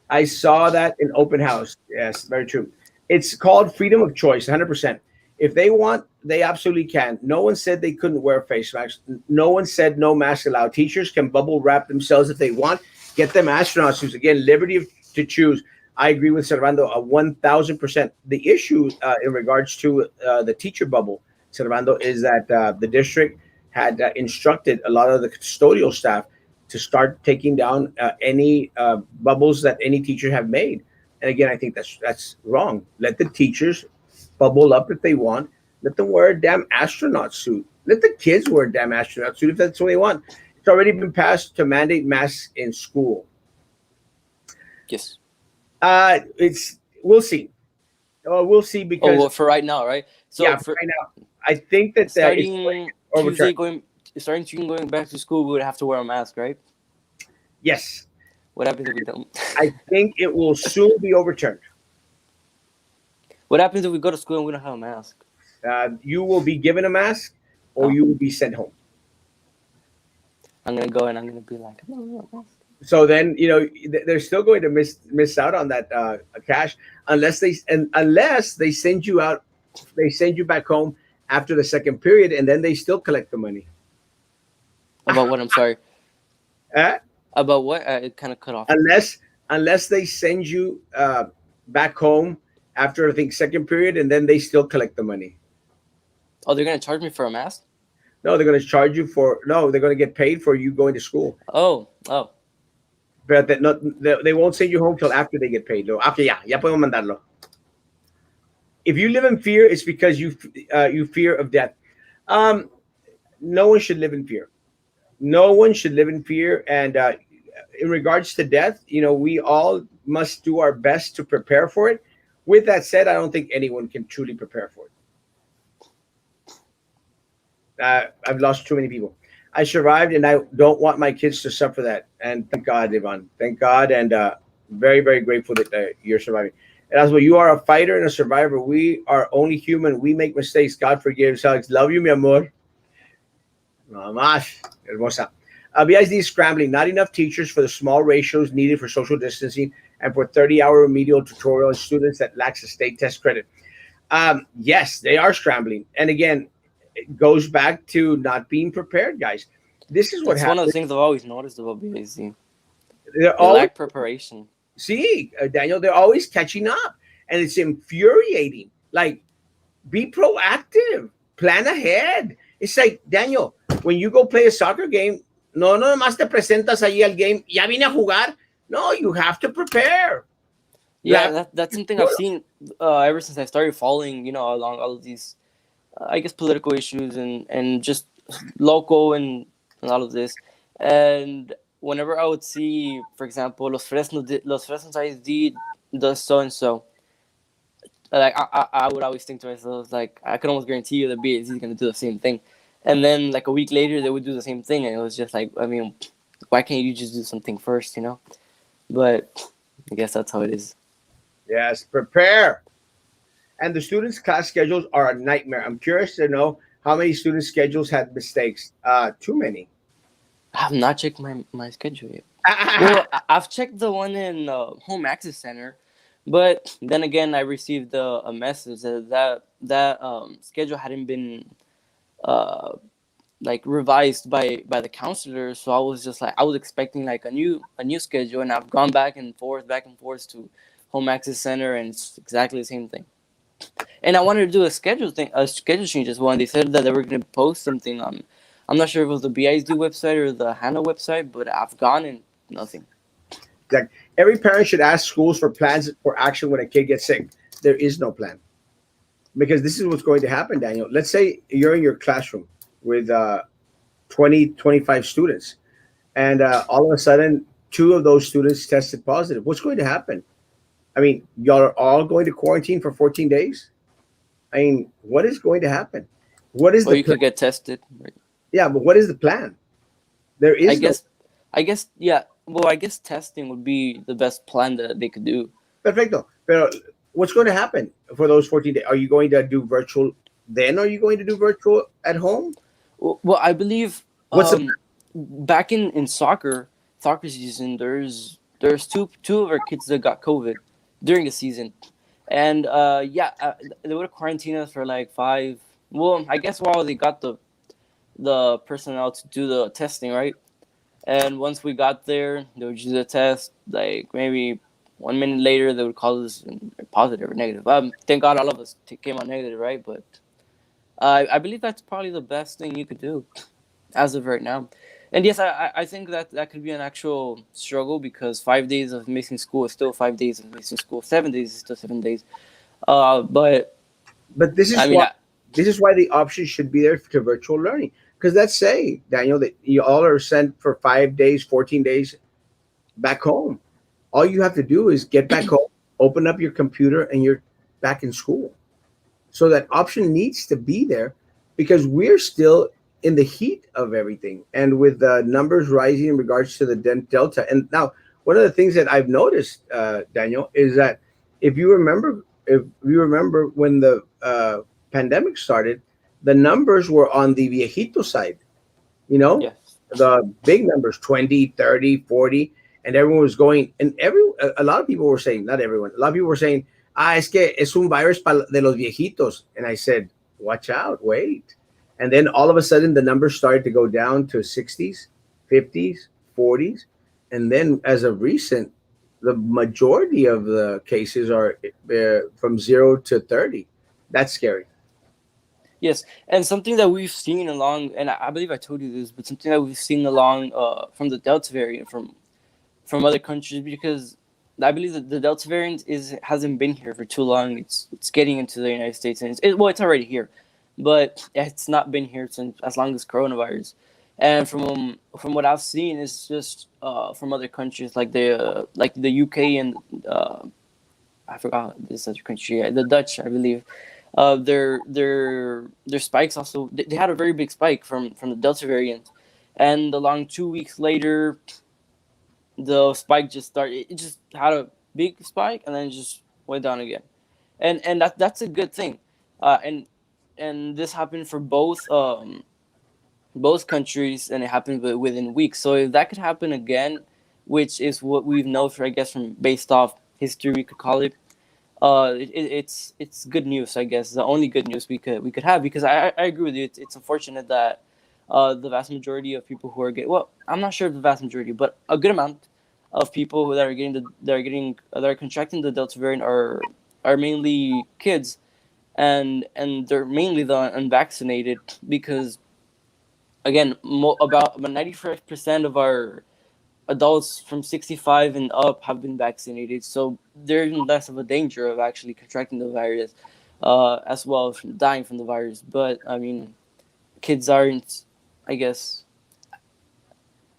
I saw that in open house. Yes, very true. It's called freedom of choice. 100%. If they want, they absolutely can. No one said they couldn't wear face masks. No one said no mask allowed. Teachers can bubble wrap themselves if they want. Get them astronaut suits. Again, liberty to choose. I agree with Servando a 1,000%. The issue in regards to the teacher bubble, Servando, is that the district had instructed a lot of the custodial staff to start taking down any bubbles that any teacher have made. And again, I think that's wrong. Let the teachers bubble up if they want. Let them wear a damn astronaut suit. Let the kids wear a damn astronaut suit if that's what they want. It's already been passed to mandate masks in school. Yes. It's we'll see. We'll see Oh, because well, for right now, right? So yeah, for for right now, I think that it's going starting to overturn. Tuesday, starting Tuesday going back to school, we would have to wear a mask, right? Yes, What happens if we don't? I think it will soon be overturned. What happens if we go to school and we don't have a mask? You will be given a mask, or Oh, you will be sent home. I'm gonna go and I'm gonna be like, I don't want a mask. So then they're still going to miss out on that cash unless they send you out, they send you back home after the second period, and then they still collect the money. About what? I'm sorry. Eh? About what? It kind of cut off. Unless they send you back home after I think second period, and then they still collect the money. Oh, they're gonna charge me for a mask? No, they're going to charge you for no. They're going to get paid for you going to school, Oh, oh. but that not they won't send you home till after they get paid. No, okay, ya podemos mandarlo. If you live in fear, it's because you fear of death. Um, no one should live in fear. No one should live in fear. And in regards to death, we all must do our best to prepare for it. With that said, I don't think anyone can truly prepare for it. I've lost too many people. I survived, and I don't want my kids to suffer that. And thank God, Ivan. Thank God, and very, very grateful that you're surviving. And as well, you are a fighter and a survivor. We are only human. We make mistakes. God forgives. Alex, love you, mi amor. Mamash, hermosa. BISD is scrambling. Not enough teachers for the small ratios needed for social distancing and for 30-hour remedial tutorial and students that lacks a state test credit. Yes, they are scrambling. And again, it goes back to not being prepared, guys. This is what That's one of the happens. things I've always noticed about BAC. They're They always lack preparation. see, Daniel. They're always catching up, and it's infuriating. Like, be proactive, plan ahead. It's like Daniel, when you go play a soccer game, no más te presentas ahí al game. Ya vine a jugar. No, you have to prepare. You Yeah, have that's to, something I've seen ever since I started following, along all of these, I guess, political issues and just local and all of this. And whenever I would see, for example, Los Fresnos ISD does so and so, like I would always think to myself, like, I could almost guarantee you that BAZ is gonna do the same thing. And then like a week later, they would do the same thing, and it was just like, I mean, why can't you just do something first, But I guess that's how it is. yes, prepare. And the students' class schedules are a nightmare. I'm curious to know how many students' schedules had mistakes. Too many. I have not checked my schedule yet. Well, I've checked the one in Home Access Center, but then again, I received a message that schedule hadn't been uh like revised by the counselor. So I was just like, I was expecting like a new schedule, and I've gone back and forth to Home Access Center, and it's exactly the same thing. And I wanted to do a schedule change as well. And they said that they were going to post something on. I'm not sure if it was the BISD website or the HANA website, but I've gone and nothing. Like every parent should ask schools for plans for action when a kid gets sick. There is no plan because this is what's going to happen, Daniel. Let's say you're in your classroom with 20, 25 students, and all of a sudden, two of those students tested positive. What's going to happen? I mean, y'all are all going to quarantine for 14 days. I mean, what is going to happen? What is Or the you plan? could get tested. Right? Yeah, but what is the plan? There I is no guess, I guess, yeah. Well, I guess testing would be the best plan that they could do. perfecto. Pero what's going to happen for those 14 days? Are you going to do virtual then? Are you going to do virtual at home? Well, I believe What's the back in soccer season, there's two of our kids that got COVID during the season, and yeah, they would quarantine us for like 5. Well, I guess while they got the personnel to do the testing, right? And once we got there, they would do the test. Like maybe 1 minute later, they would call us positive or negative. Thank God all of us came out negative, right? But I believe that's probably the best thing you could do as of right now. And yes, I think that could be an actual struggle because 5 days of missing school is still 5 days of missing school. 7 days is still 7 days. But but this I is mean, why the option should be there to virtual learning. Because let's say, Daniel, that you all are sent for 5 days, 14 days back home. All you have to do is get back home, open up your computer, and you're back in school. So that option needs to be there because we're still in the heat of everything. And with the numbers rising in regards to the Delta. And now, one of the things that I've noticed, Daniel, is that if you remember when the pandemic started, the numbers were on the viejito side, you know, yes. the big numbers 20, 30, 40, and everyone was going, and a lot of people were saying, not everyone, a lot of people were saying, es que es un virus de los viejitos. And I said, watch out, wait. And then all of a sudden, the numbers started to go down to 60s, 50s, 40s. And then as of recent, the majority of the cases are from 0 to 30. That's scary. Yes, and something that we've seen along, and I believe I told you this, but something that we've seen along from the Delta variant from other countries, because I believe that the Delta variant hasn't been here for too long. It's getting into the United States, and well, it's already here, but it's not been here since as long as coronavirus. And from what I've seen, it's just from other countries like the UK and I forgot this other country, the Dutch, I believe. Their spikes also they had a very big spike from the Delta variant, and along 2 weeks later, the spike just started. It just had a big spike and then just went down again, and that's a good thing, and this happened for both countries, and it happened within weeks. So if that could happen again, which is what we've known for, I guess, from based off history, we could call it, it's good news, I guess. The only good news we could have, because I agree with you. It's unfortunate that the vast majority of people who are getting, well, I'm not sure if the vast majority, but a good amount of people that are getting that are contracting the Delta variant are mainly kids, and they're mainly the unvaccinated, because again, about 95% of our adults from 65 and up have been vaccinated, so they're in less of a danger of actually contracting the virus, as well as from dying from the virus. But I mean, kids aren't, I guess,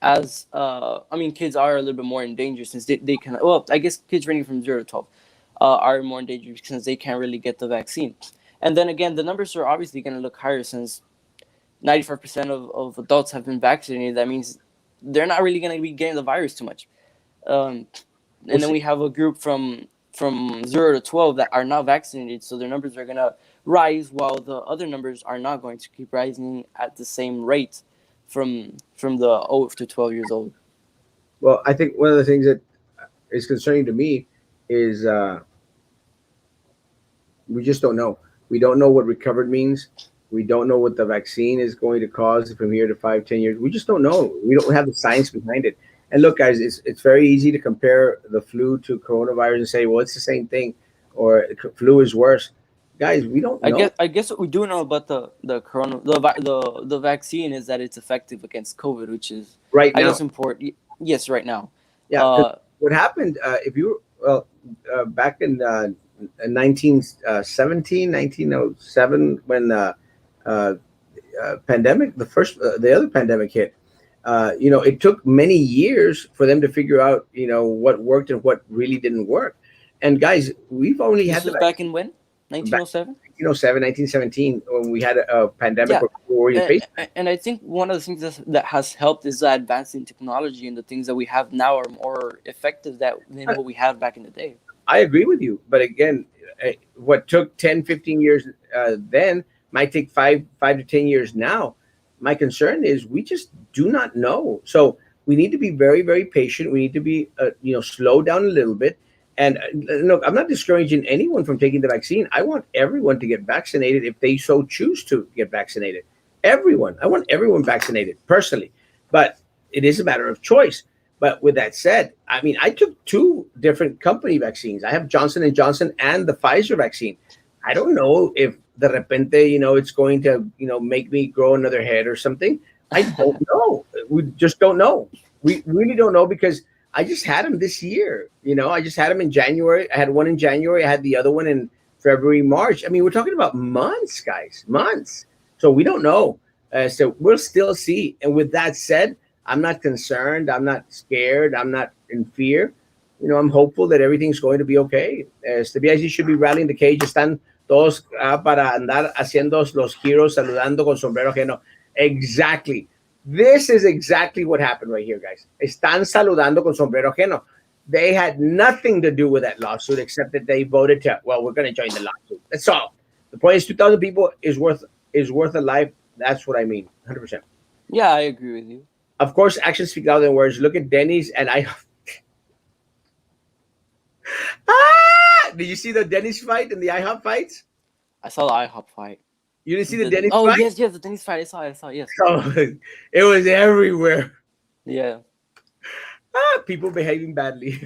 as I mean, kids are a little bit more in danger, since they can, well, I guess kids ranging from 0 to 12 are more in danger since they can't really get the vaccine. And then again, the numbers are obviously going to look higher, since 95% of adults have been vaccinated. That means they're not really going to be getting the virus too much. Um, We'll and then see. we have a group from 0 to 12 that are not vaccinated, so their numbers are gonna rise, while the other numbers are not going to keep rising at the same rate from the 0 to 12 years old. Well, I think one of the things that is concerning to me is we just don't know. We don't know what recovered means. We don't know what the vaccine is going to cause from here to 5, 10 years. We just don't know. We don't have the science behind it. And look, guys, it's very easy to compare the flu to coronavirus and say, well, it's the same thing, or flu is worse. Guys, we don't know I guess what we do know about the vaccine is that it's effective against COVID, which is, right I now. guess, important. Yes, right now. Yeah, because Uh, what happened, if you, well, back in 1917, 1907, when uh, pandemic, the other pandemic hit. It took many years for them to figure out, what worked and what really didn't work. And guys, we've only this had the was back vaccine in when, back 1907. in 1907, 1917, when we had a pandemic Yeah, where people were in face. and I think one of the things that has helped is the advance in technology, and the things that we have now are more effective than what we had back in the day. I agree with you, but again, what took 10, 15 years then might take 5 to 10 years now. My concern is we just do not know. So we need to be very, very patient. We need to be, slow down a little bit. And look, I'm not discouraging anyone from taking the vaccine. I want everyone to get vaccinated if they so choose to get vaccinated. Everyone. I want everyone vaccinated personally, but it is a matter of choice. But with that said, I mean, I took two different company vaccines. I have Johnson & Johnson and the Pfizer vaccine. I don't know if de repente, it's going to, make me grow another head or something. I don't know. We just don't know. We really don't know because I just had them this year. I just had them in January. I had one in January. I had the other one in February, March. I mean, we're talking about months, guys, months. So we don't know. So we'll still see. And with that said, I'm not concerned. I'm not scared. I'm not in fear. I'm hopeful that everything's going to be okay. BIC should be rallying the cage. Están todos para andar haciendo los giros, saludando con sombrero ajeno. Exactly. This is exactly what happened right here, guys. Están saludando con sombrero ajeno. They had nothing to do with that lawsuit except that they voted to, well, we're going to join the lawsuit. That's all. The point is 2,000 people is worth a life. That's what I mean. 100%. Yeah, I agree with you. Of course, actions speak louder than words. Look at Denny's and I. Did you see the Denny's fight and the IHOP fights? I saw the IHOP fight. You didn't see the Denny's Oh, fight? yes, the tennis fight. I saw. Yes. Oh, it was everywhere. Yeah. People behaving badly.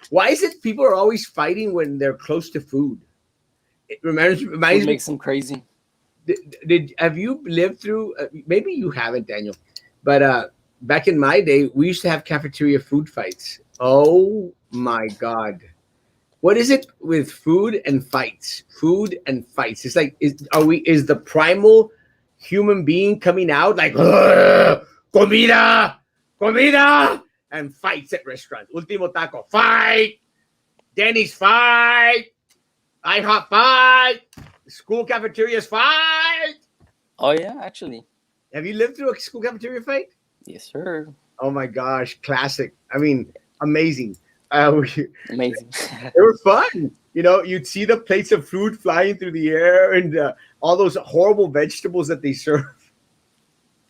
Why is it people are always fighting when they're close to food? It Food reminds me. makes them crazy. Did have you lived through? Maybe you haven't, Daniel, but back in my day, we used to have cafeteria food fights. Oh my god, what is it with food and fights? Food and fights. It's like is the primal human being coming out like "Ugh, comida, comida, and fights at restaurants. Ultimo taco fight, Denny's fight, IHOP fight, school cafeterias fight. Oh yeah, actually, Have you lived through a school cafeteria fight? yes sir. Oh my gosh, classic. I mean, amazing. Amazing. They were fun. You know, you'd see the plates of food flying through the air and all those horrible vegetables that they serve.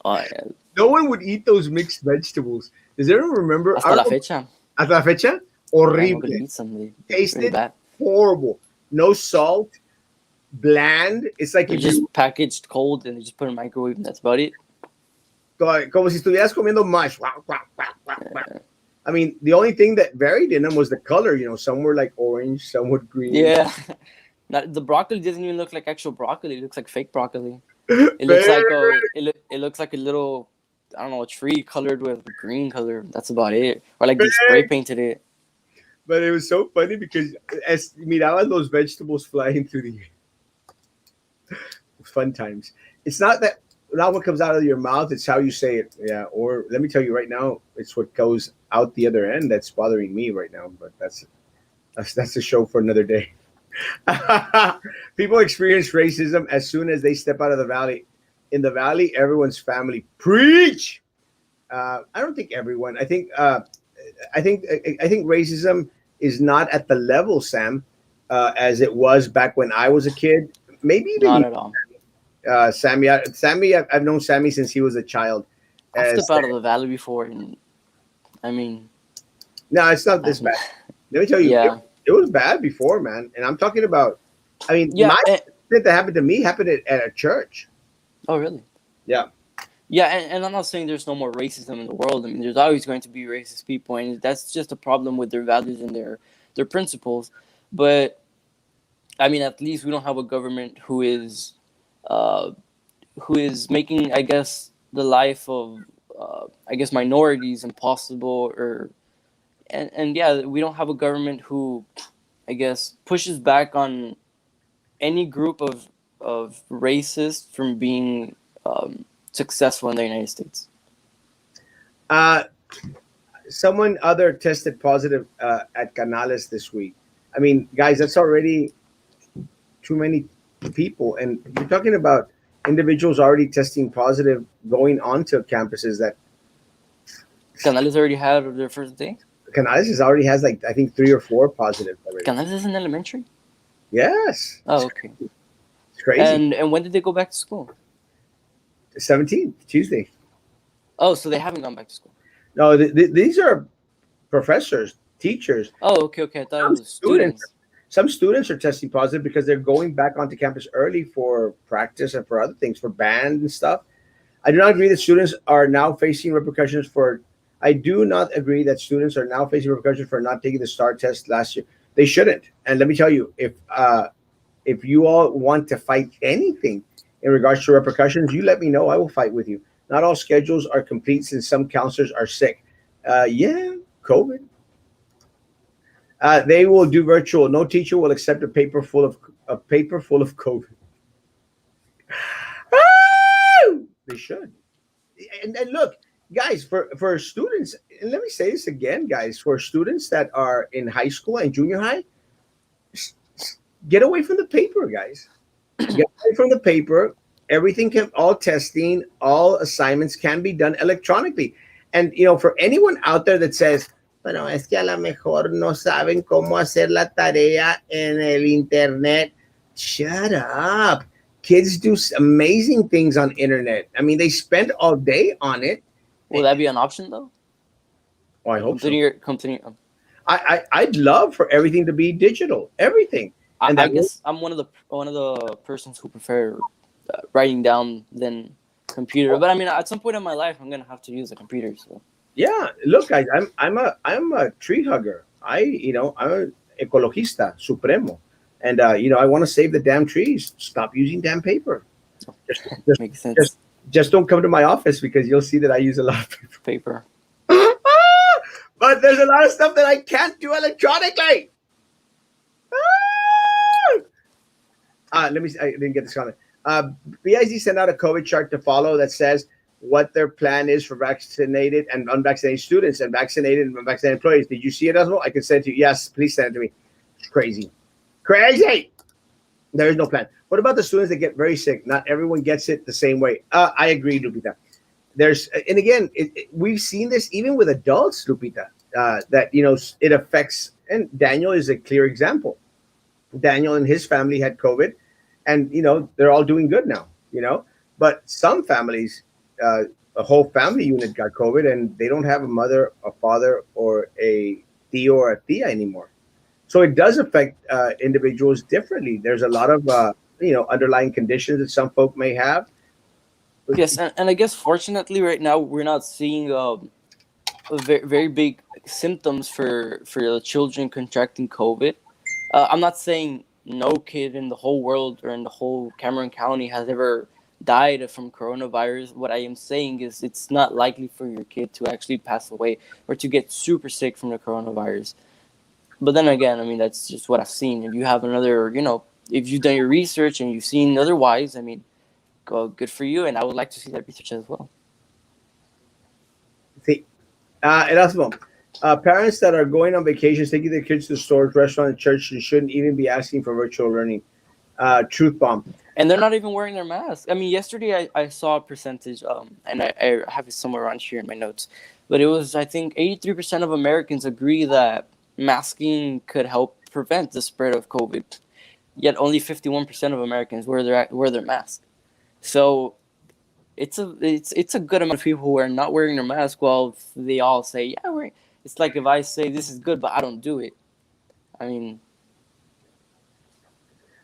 Oh yeah. No one would eat those mixed vegetables. Does anyone remember? I Hasta la don't know, fecha. hasta la fecha, Yeah, horrible. nobody eats them. Really Tasted bad. horrible. No salt, bland. It's like They're if just you packaged cold and they just put in a microwave and that's about it. como si estuvieras comiendo mush. Wow, wow, wow, wow, wow. I mean, the only thing that varied in them was the color. You know, some were like orange, some were green. Yeah. The broccoli doesn't even look like actual broccoli. It looks like fake broccoli. It looks like it looks like a little, I don't know, a tree colored with green color. That's about it. Or like they spray painted it. But it was so funny because as miraban those vegetables flying through the air. Fun times. It's not what comes out of your mouth, it's how you say it. Yeah. Or let me tell you right now, it's what goes out the other end that's bothering me right now. But that's a show for another day. People experience racism as soon as they step out of the valley. In the valley, everyone's family. Preach. I don't think everyone. I think racism is not at the level, Sam, as it was back when I was a kid. Maybe even Not you, at all. Sammy. Sammy, I've known Sammy since he was a child. I've As stepped out of the valley before, and I mean, no, it's not this I've, bad. Let me tell you, yeah, it was bad before, man. And I'm talking about. I mean, yeah. my thing that happened to me happened at a church. Oh, really? Yeah. Yeah, and I'm not saying there's no more racism in the world. I mean, there's always going to be racist people, and that's just a problem with their values and their principles. But I mean, at least we don't have a government uh, who is making, I guess, the life of, I guess, minorities impossible, or and yeah, we don't have a government who, I guess, pushes back on any group of racists from being successful in the United States. Uh, Someone other tested positive at Canales this week. I mean, guys, that's already too many people, and you're talking about individuals already testing positive going onto campuses. That Canales already had their first day. Canales already has like I think 3 or 4 positive already. Canales is in elementary. Yes, Oh, okay. it's crazy. And when did they go back to school? 17th Tuesday. Oh, so they haven't gone back to school. No, these are professors, teachers. Oh, okay, okay. I thought it Some was students, students. some students are testing positive because they're going back onto campus early for practice and for other things, for band and stuff. I do not agree that students are now facing repercussions for. I do not agree that students are now facing repercussions for not taking the STAR test last year. They shouldn't. And let me tell you, if you all want to fight anything in regards to repercussions, you let me know. I will fight with you. Not all schedules are complete since some counselors are sick. Yeah, COVID. They will do virtual. No teacher will accept a paper full of COVID. They should. And look, guys, for students, and let me say this again, guys, for students that are in high school and junior high, get away from the paper, guys. Get away from the paper. Everything can, all testing, all assignments can be done electronically. And for anyone out there that says, bueno, es que a lo mejor no saben cómo hacer la tarea en el internet, shut up. Kids do amazing things on internet. I mean, they spend all day on it. Will that be an option though? Oh, I hope so. Continue. I'd love for everything to be digital, everything. And I that guess I'm one of the persons who prefer writing down than computer. But I mean, at some point in my life, I'm gonna have to use a computer. So Yeah, look, guys, I'm a tree hugger. I'm a ecologista supremo, and I want to save the damn trees. Stop using damn paper. Just just Makes just sense. just don't come to my office because you'll see that I use a lot of Paper. paper. But there's a lot of stuff that I can't do electronically. Let me. I didn't get this comment. BIZ sent out a COVID chart to follow that says what their plan is for vaccinated and unvaccinated students and vaccinated and unvaccinated employees. Did you see it, Osmo? I can send it to you. Yes, please send it to me. It's crazy. Crazy. There is no plan. What about the students that get very sick? Not everyone gets it the same way. I agree, Lupita. And again, we've seen this even with adults, Lupita, that, it affects, and Daniel is a clear example. Daniel and his family had COVID, and they're all doing good now. But some families, uh, a whole family unit got COVID, and they don't have a mother, a father, or a tío or a tia anymore. So it does affect individuals differently. There's a lot of underlying conditions that some folk may have. Yes, and I guess fortunately right now we're not seeing very, very big symptoms for the children contracting COVID. I'm not saying no kid in the whole world or in the whole Cameron County has ever died from coronavirus. What I am saying is it's not likely for your kid to actually pass away or to get super sick from the coronavirus. But then again, I mean, that's just what I've seen. If you have another, if you've done your research and you've seen otherwise, I mean, good for you. And I would like to see that research as well. See, Erasmo, parents that are going on vacations, taking their kids to stores, restaurants, and church, and shouldn't even be asking for virtual learning. Truth bomb. And they're not even wearing their mask. I mean, yesterday I saw a percentage, and I have it somewhere around here in my notes, but it was, I think, 83% of Americans agree that masking could help prevent the spread of COVID. Yet only 51% of Americans wear their mask. So it's a good amount of people who are not wearing their mask. While they all say, yeah, we're. It's like if I say this is good, but I don't do it. I mean,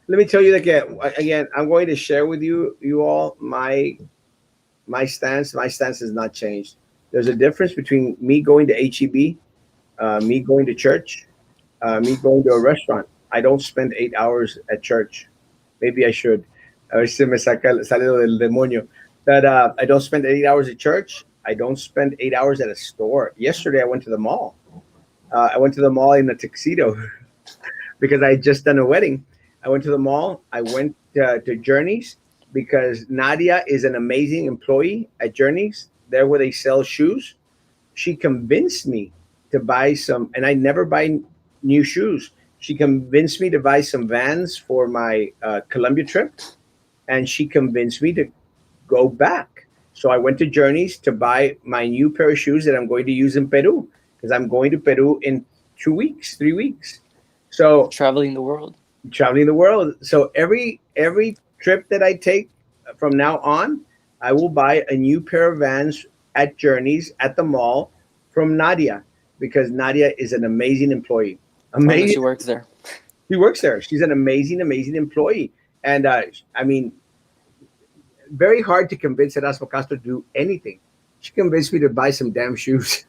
Let me tell you again. Again, I'm going to share with you all my stance. My stance has not changed. There's a difference between me going to HEB, me going to church, me going to a restaurant. I don't spend 8 hours at church. Maybe I should. A ver si me sale lo del demonio. But I don't spend 8 hours at church. I don't spend 8 hours at a store. Yesterday, I went to the mall. I went to the mall in a tuxedo because I had just done a wedding. I went to the mall. I went to Journeys because Nadia is an amazing employee at Journeys, there where they sell shoes. She convinced me to buy some, and I never buy new shoes. She convinced me to buy some Vans for my Colombia trip, and she convinced me to go back. So I went to Journeys to buy my new pair of shoes that I'm going to use in Peru because I'm going to Peru in 2 weeks, 3 weeks. So traveling the world. traveling the world. So every trip that I take from now on, I will buy a new pair of Vans at Journeys at the mall from Nadia because Nadia is an amazing employee. As long as Amazing. she works there. She works there. She's an amazing, amazing employee. And I mean, very hard to convince Erasmo Castro to do anything. She convinced me to buy some damn shoes.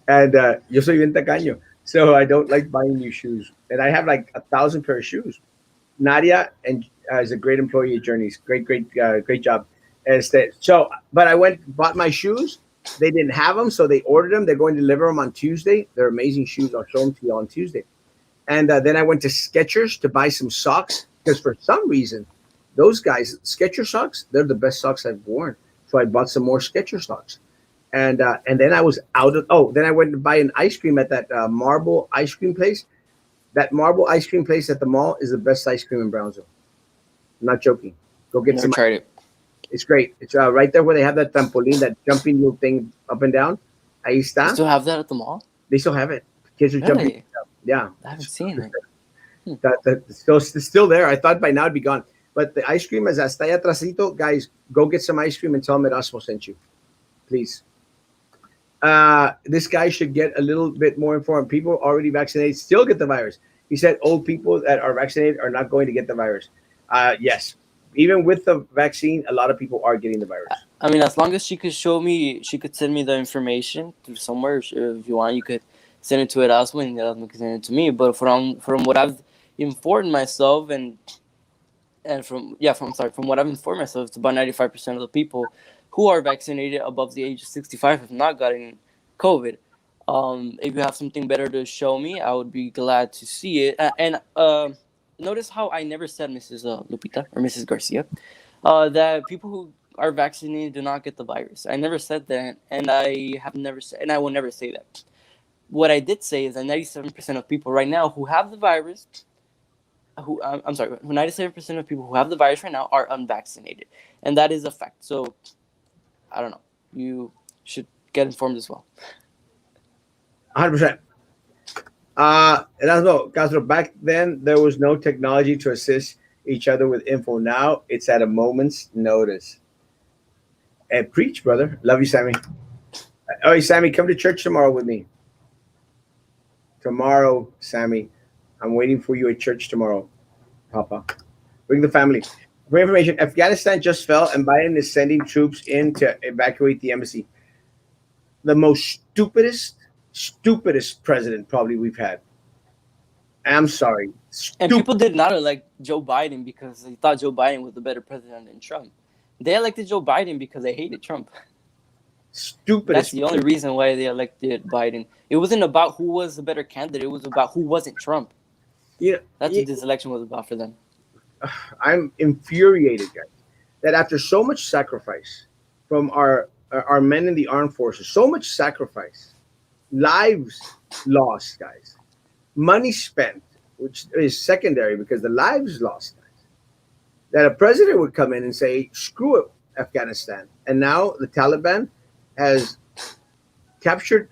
And yo soy bien tacaño. So I don't like buying new shoes. And I have like 1,000 pair of shoes. Nadia and is a great employee at Journeys. Great, great, great job. So, but I went bought my shoes. They didn't have them, so they ordered them. They're going to deliver them on Tuesday. They're amazing shoes. I'll show them to you on Tuesday. And then I went to Skechers to buy some socks because for some reason, those guys Skechers socks, they're the best socks I've worn. So I bought some more Skechers socks. And then I was out of. Oh, then I went to buy an ice cream at that Marble ice cream place. That Marble ice cream place at the mall is the best ice cream in Brownsville. I'm not joking. Go get Never some. tried it. It's great. It's right there where they have that trampoline, that jumping little thing up and down. Ahí You está. still have that at the mall? They still have it. Kids are jumping. Really? Yeah. I haven't seen it. It's still there. I thought by now it'd be gone. But the ice cream is hasta allá atrasito. Guys, go get some ice cream and tell them Erasmo sent you. Please. This guy should get a little bit more informed. People already vaccinated still get the virus. He said old people that are vaccinated are not going to get the virus. Yes. Even with the vaccine, a lot of people are getting the virus. I mean, as long as she could show me, she could send me the information through somewhere. If you want, you could send it to Erasmo, and Erasmo can send it to me. But from what I've informed myself, and from yeah, from sorry, from what I've informed myself, it's about 95% of the people who are vaccinated above the age of 65 have not gotten COVID. If you have something better to show me, I would be glad to see it. And notice how I never said Mrs. Lupita or Mrs. Garcia, that people who are vaccinated do not get the virus. I never said that, and I have never said, and I will never say that. What I did say is that 97% of people right now who have the virus, I'm sorry, 97% of people who have the virus right now are unvaccinated, and that is a fact. So I don't know. You should get informed as well. 100%. Erasmo Castro, back then there was no technology to assist each other with info. Now it's at a moment's notice. And preach, brother. Love you, Sammy. Oh, hey, Sammy, come to church tomorrow with me. Tomorrow, Sammy. I'm waiting for you at church tomorrow, Papa. Bring the family. For information, Afghanistan just fell and Biden is sending troops in to evacuate the embassy. The most stupidest president probably we've had. I'm sorry. And Stupid. people did not elect Joe Biden because they thought Joe Biden was a better president than Trump. They elected Joe Biden because they hated Trump. That's Stupidest. the only reason why they elected Biden. It wasn't about who was the better candidate. It was about who wasn't Trump. You know, That's what this election was about for them. I'm infuriated, guys, that after so much sacrifice from our men in the armed forces, so much sacrifice, lives lost, guys, money spent, which is secondary because the lives lost, guys, that a president would come in and say, "Screw it, Afghanistan," and now the Taliban has captured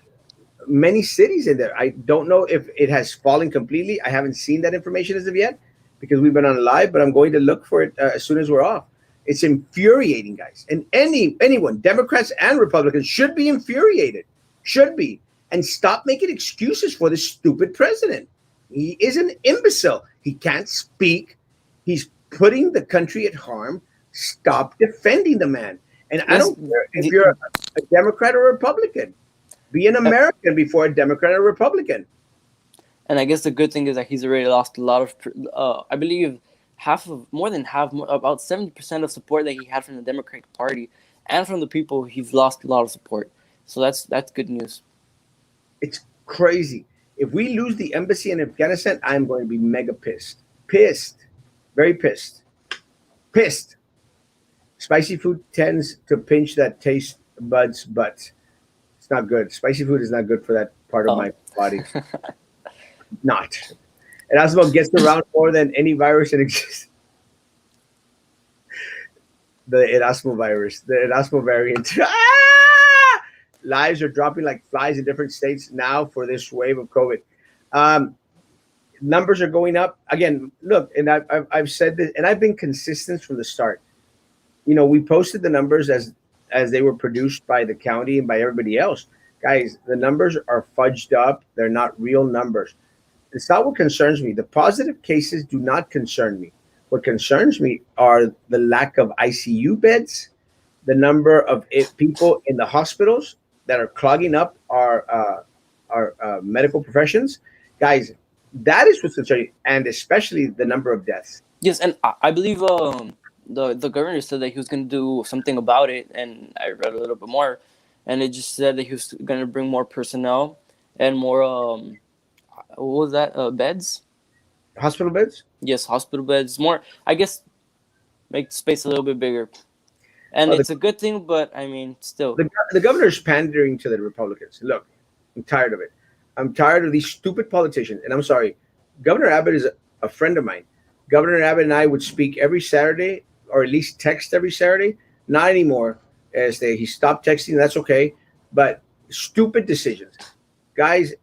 many cities in there. I don't know if it has fallen completely. I haven't seen that information as of yet because we've been on live, but I'm going to look for it as soon as we're off. It's infuriating, guys. And anyone, Democrats and Republicans, should be infuriated. Should be. And stop making excuses for this stupid president. He is an imbecile. He can't speak. He's putting the country at harm. Stop defending the man. And I don't care if you're a Democrat or a Republican. Be an American before a Democrat or Republican. And I guess the good thing is that he's already lost a lot of, I believe, more than half, about 70% of support that he had from the Democratic Party and from the people. He's lost a lot of support, so that's good news. It's crazy. If we lose the embassy in Afghanistan, I'm going to be mega pissed. Pissed. Very pissed. Pissed. Spicy food tends to pinch that taste buds butt. It's not good. Spicy food is not good for that part of my body. Not. Erasmo gets around more than any virus that exists. The Erasmo virus, the Erasmo variant. Lives are dropping like flies in different states now for this wave of COVID. Um, Numbers are going up again. Look, and I've said this, and I've been consistent from the start. You know, we posted the numbers as they were produced by the county and by everybody else. Guys, the numbers are fudged up. They're not real numbers. It's not what concerns me. The positive cases do not concern me. What concerns me are the lack of ICU beds, the number of people in the hospitals that are clogging up our medical professions. Guys, that is what's concerning, and especially the number of deaths. Yes, and I believe the governor said that he was going to do something about it, and I read a little bit more, and it just said that he was going to bring more personnel and more what was that, beds? Hospital beds? Yes, hospital beds. More, I guess, make the space a little bit bigger. And it's a good thing, but I mean, still. The governor's pandering to the Republicans. Look, I'm tired of it. I'm tired of these stupid politicians. And I'm sorry, Governor Abbott is a friend of mine. Governor Abbott and I would speak every Saturday, or at least text every Saturday. Not anymore. He stopped texting. That's okay. But stupid decisions. Guys,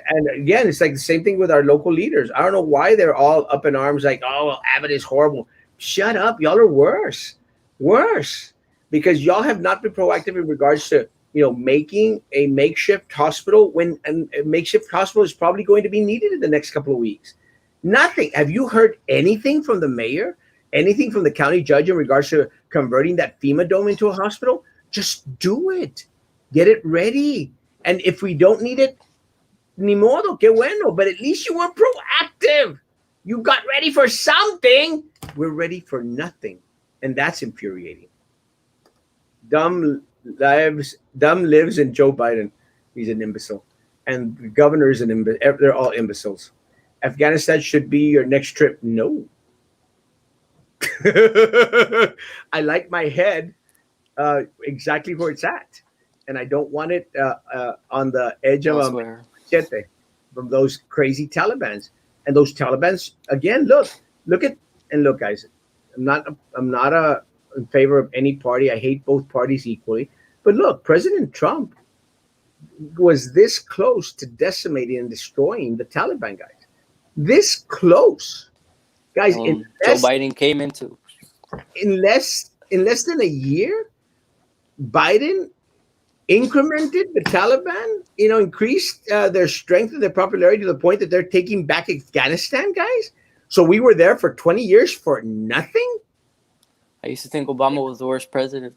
and again, it's like the same thing with our local leaders. I don't know why they're all up in arms like, oh, well, Abbott is horrible. Shut up. Y'all are worse. Worse. Because y'all have not been proactive in regards to, making a makeshift hospital when a makeshift hospital is probably going to be needed in the next couple of weeks. Nothing. Have you heard anything from the mayor? anything from the county judge in regards to converting that FEMA dome into a hospital, just do it. Get it ready. And if we don't need it, ni modo, que bueno. But at least you were proactive. You got ready for something. We're ready for nothing. And that's infuriating. Dumb lives in Joe Biden. He's an imbecile. And the governor is an imbecile. They're all imbeciles. Afghanistan should be your next trip. No. I like my head exactly where it's at. And I don't want it on the edge of a Elsewhere. machete from those crazy Talibans. And those Talibans, again, look, guys. I'm not in favor of any party. I hate both parties equally. But look, President Trump was this close to decimating and destroying the Taliban guys. This close, guys. Joe Biden came into. In less than a year, Biden incremented the Taliban. Increased their strength and their popularity to the point that they're taking back Afghanistan, guys. So we were there for 20 years for nothing. I used to think Obama was the worst president.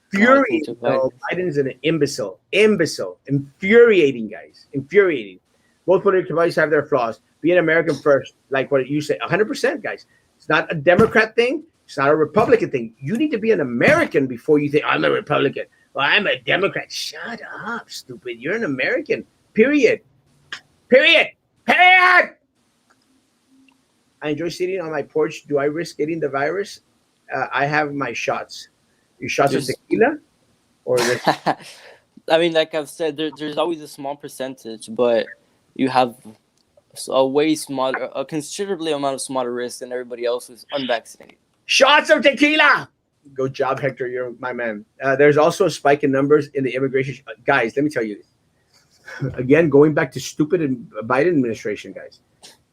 Fury. No, Biden's an imbecile. Infuriating, guys. Infuriating. Both political parties have their flaws. Be an American first, like what you say, 100%, guys. It's not a Democrat thing. It's not a Republican thing. You need to be an American before you think, I'm a Republican. Well, I'm a Democrat. Shut up, stupid. You're an American. Period. Period. Period. I enjoy sitting on my porch. Do I risk getting the virus? I have my shots. Your shots of tequila? Or I mean, like I've said, there's always a small percentage, but you have a way smaller, a considerably amount of smaller risk than everybody else who's unvaccinated. Shots of tequila! Go job, Hector. You're my man. There's also a spike in numbers in the immigration. Guys, let me tell you. Again, going back to stupid Biden administration, guys.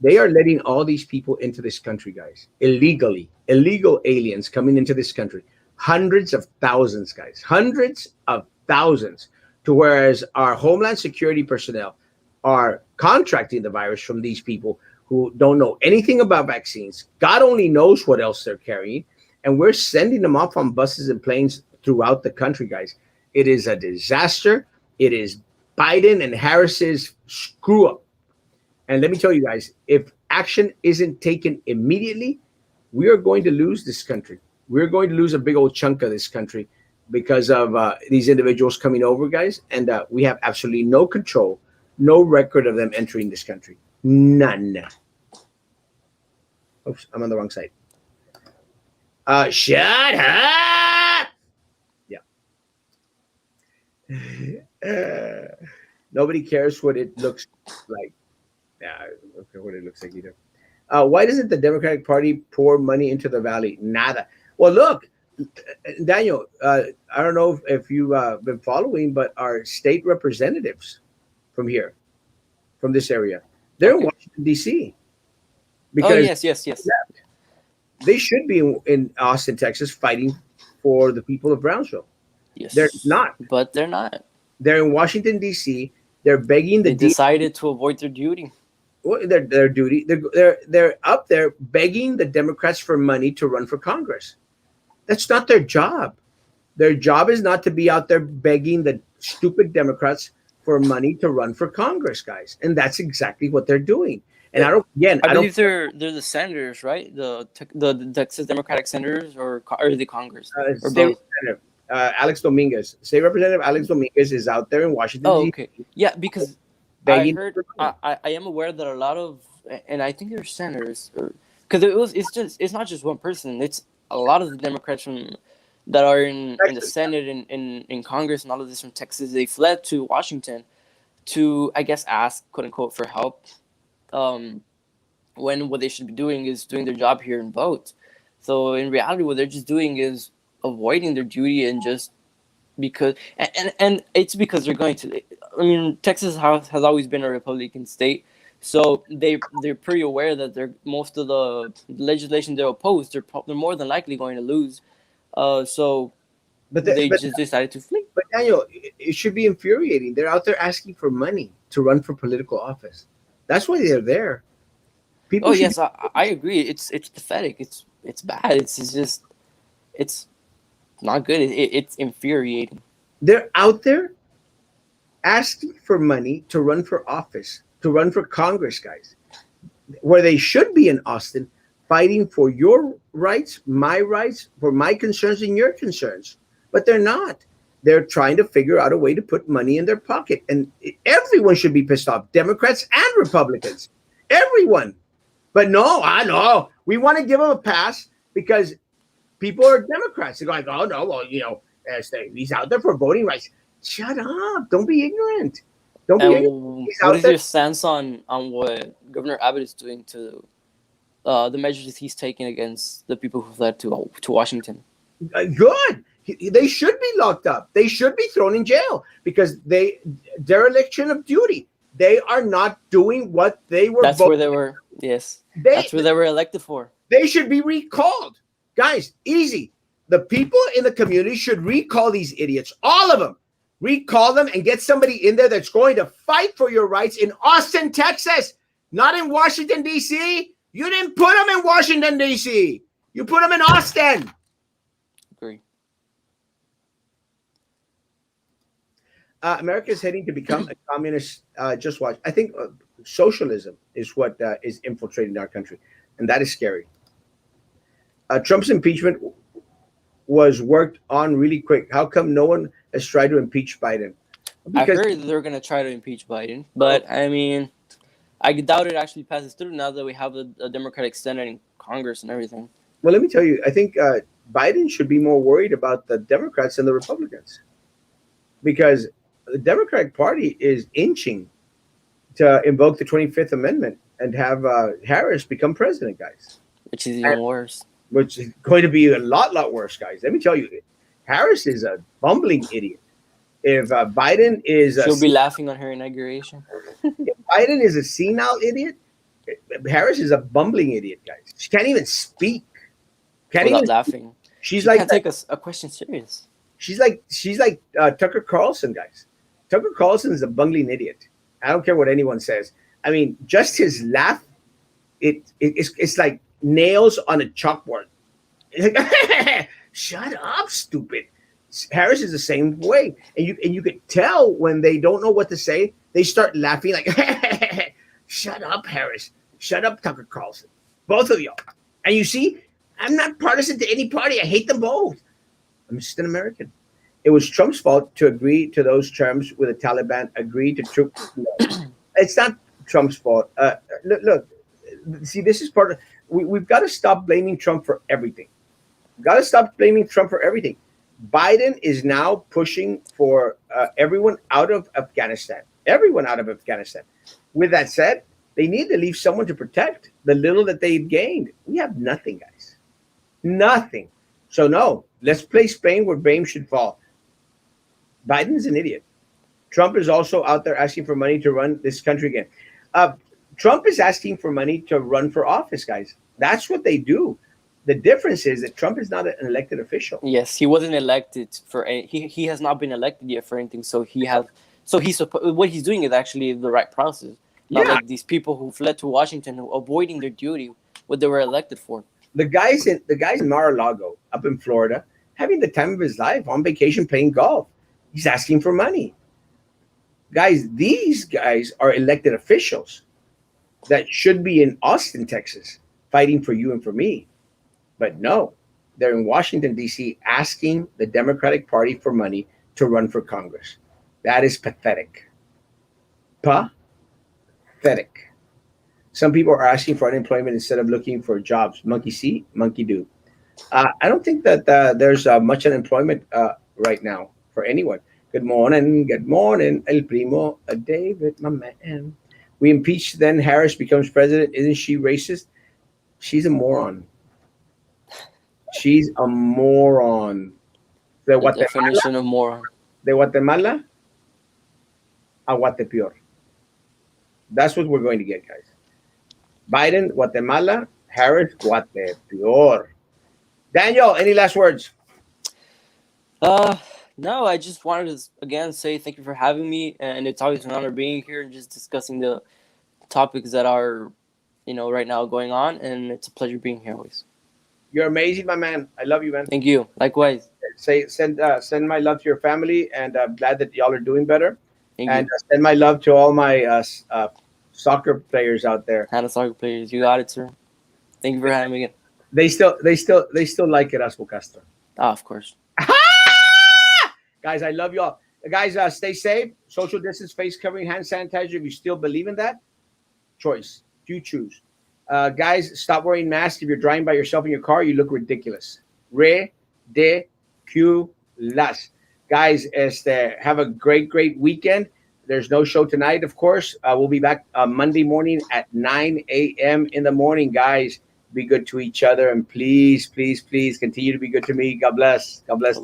They are letting all these people into this country, guys. Illegally. Illegal aliens coming into this country. Hundreds of thousands, guys. Hundreds of thousands. To whereas our Homeland Security personnel are contracting the virus from these people who don't know anything about vaccines. God only knows what else they're carrying. And we're sending them off on buses and planes throughout the country, guys. It is a disaster. It is Biden and Harris's screw up. And let me tell you guys, if action isn't taken immediately, we are going to lose this country. We're going to lose a big old chunk of this country because of these individuals coming over, guys. And we have absolutely no control, no record of them entering this country. None. Oops, I'm on the wrong side. Shut up! Yeah. Nobody cares what it looks like. Yeah, okay, what it looks like either. Why doesn't the Democratic Party pour money into the valley? Nada. Well, look, Daniel, I don't know if you've been following, but our state representatives from here, from this area, they're in Washington, D.C. Because yes. They should be in Austin, Texas, fighting for the people of Brownsville. Yes. They're not. But they're not. They're in Washington, D.C. They're begging They decided to avoid their duty. Their duty. They're up there begging the Democrats for money to run for Congress. That's not their job. Their job is not to be out there begging the stupid Democrats for money to run for Congress, guys. And that's exactly what they're doing. And I believe they're the senators, right? The Texas Democratic senators or the Congress or both. Alex Dominguez, State Representative Alex Dominguez is out there in Washington. Oh, okay. Yeah, because I heard, I am aware that a lot of, and I think they're senators, because it's not just one person. It's a lot of the Democrats that are in the Senate and in Congress and all of this from Texas. They fled to Washington to, I guess, ask, quote unquote, for help. When what they should be doing is doing their job here and vote. So in reality, what they're just doing is avoiding their duty and just because and it's because they're going to. I mean, Texas has always been a Republican state, so they're pretty aware that most of the legislation they're opposed, they're more than likely going to lose. But they just decided to flee. But Daniel, it should be infuriating. They're out there asking for money to run for political office. That's why they're there. Oh People should. yes, I agree. It's pathetic. It's bad. It's just it's not good. It's infuriating. They're out there asking for money to run for office, to run for Congress, guys, where they should be in Austin, fighting for your rights, for my concerns and your concerns. But they're not. They're trying to figure out a way to put money in their pocket. And everyone should be pissed off, Democrats and Republicans. Everyone. But no, I know. We want to give them a pass because people are Democrats. They're like, oh, no, well, he's out there for voting rights. Shut up. Don't be ignorant. Don't be ignorant. And He's what out is there. your stance on what Governor Abbott is doing to the measures he's taking against the people who fled to Washington? Good. They should be locked up. They should be thrown in jail because dereliction of duty. They are not doing what they were That's where voting. they were. Yes, They that's where they were elected for. they should be recalled. Guys, easy. The people in the community should recall these idiots, all of them. Recall them and get somebody in there that's going to fight for your rights in Austin, Texas, not in Washington, D.C. You didn't put them in Washington, D.C. You put them in Austin. Agree. America is heading to become a communist. Just watch. I think socialism is what is infiltrating our country, and that is scary. Trump's impeachment was worked on really quick. How come no one has tried to impeach Biden? I Because heard they're gonna try to impeach Biden, but I mean, I doubt it actually passes through now that we have a Democratic Senate and Congress and everything. well, let me tell you, I think Biden should be more worried about the Democrats than the Republicans, because the Democratic Party is inching to invoke the 25th Amendment and have Harris become president, guys. Which is even worse. Which is going to be a lot worse, guys. Let me tell you, Harris is a bumbling idiot. If Biden is She'll be laughing on her inauguration. if Biden is a senile idiot, Harris is a bumbling idiot, guys. She can't even speak. Can't Without even. laughing. She's She like can't take a question serious. she's like Tucker Carlson, guys. Tucker Carlson is a bungling idiot. I don't care what anyone says. I mean, just his laugh, it's like nails on a chalkboard. It's like, shut up, stupid. Harris is the same way, and you could tell when they don't know what to say, they start laughing like, shut up, Harris. Shut up, Tucker Carlson. Both of y'all. And you see, I'm not partisan to any party. I hate them both. I'm just an American. It was Trump's fault to agree to those terms with the Taliban, agree to troop. No, it's not Trump's fault. Look, see, this is part of. We've got to stop blaming Trump for everything. We've got to stop blaming Trump for everything. Biden is now pushing for everyone out of Afghanistan. Everyone out of Afghanistan. With that said, they need to leave someone to protect the little that they've gained. We have nothing, guys. Nothing. So no, let's place blame where blame should fall. Biden's an idiot. Trump is also out there asking for money to run this country again. Trump is asking for money to run for office, guys. That's what they do. The difference is that Trump is not an elected official. Yes, he wasn't elected for any, he has not been elected yet for anything. So what he's doing is actually the right process. Not Yeah, like these people who fled to Washington, who avoiding their duty, what they were elected for. the guys in Mar-a-Lago up in Florida having the time of his life on vacation playing golf. He's asking for money. Guys, these guys are elected officials that should be in Austin, Texas, fighting for you and for me. But no, they're in Washington, D.C., asking the Democratic Party for money to run for Congress. That is pathetic. Pathetic. Some people are asking for unemployment instead of looking for jobs. Monkey see, monkey do. I don't think that there's much unemployment right now for anyone. Good morning, El Primo, David, my man. We impeach, then Harris becomes president. Isn't she racist? She's a moron. She's a moron. De The Guatemala, definition of moron. de Guatemala a Guatepeor. That's what we're going to get, guys. Biden, Guatemala, Harris, Guatepeor. Daniel, any last words? No, I just wanted to again say thank you for having me, and it's always an honor being here and just discussing the topics that are right now going on, and it's a pleasure being here always. You're amazing, my man. I love you, man. Thank you. Likewise. Send my love to your family, and I'm glad that y'all are doing better. Thank And you. send my love to all my soccer players out there. Hannah Soccer Players, you got it, sir. Thank you for having me again. They still like Erasmo Castro. Ah, of course. Guys, I love y'all. Guys, stay safe. Social distance, face covering, hand sanitizer. If you still believe in that, choice. You choose. Guys, stop wearing masks if you're driving by yourself in your car. You look ridiculous. Ridiculous. Guys, have a great weekend. There's no show tonight, of course. We'll be back Monday morning at 9 a.m. in the morning. Guys, be good to each other. And please, please, please continue to be good to me. God bless. God bless.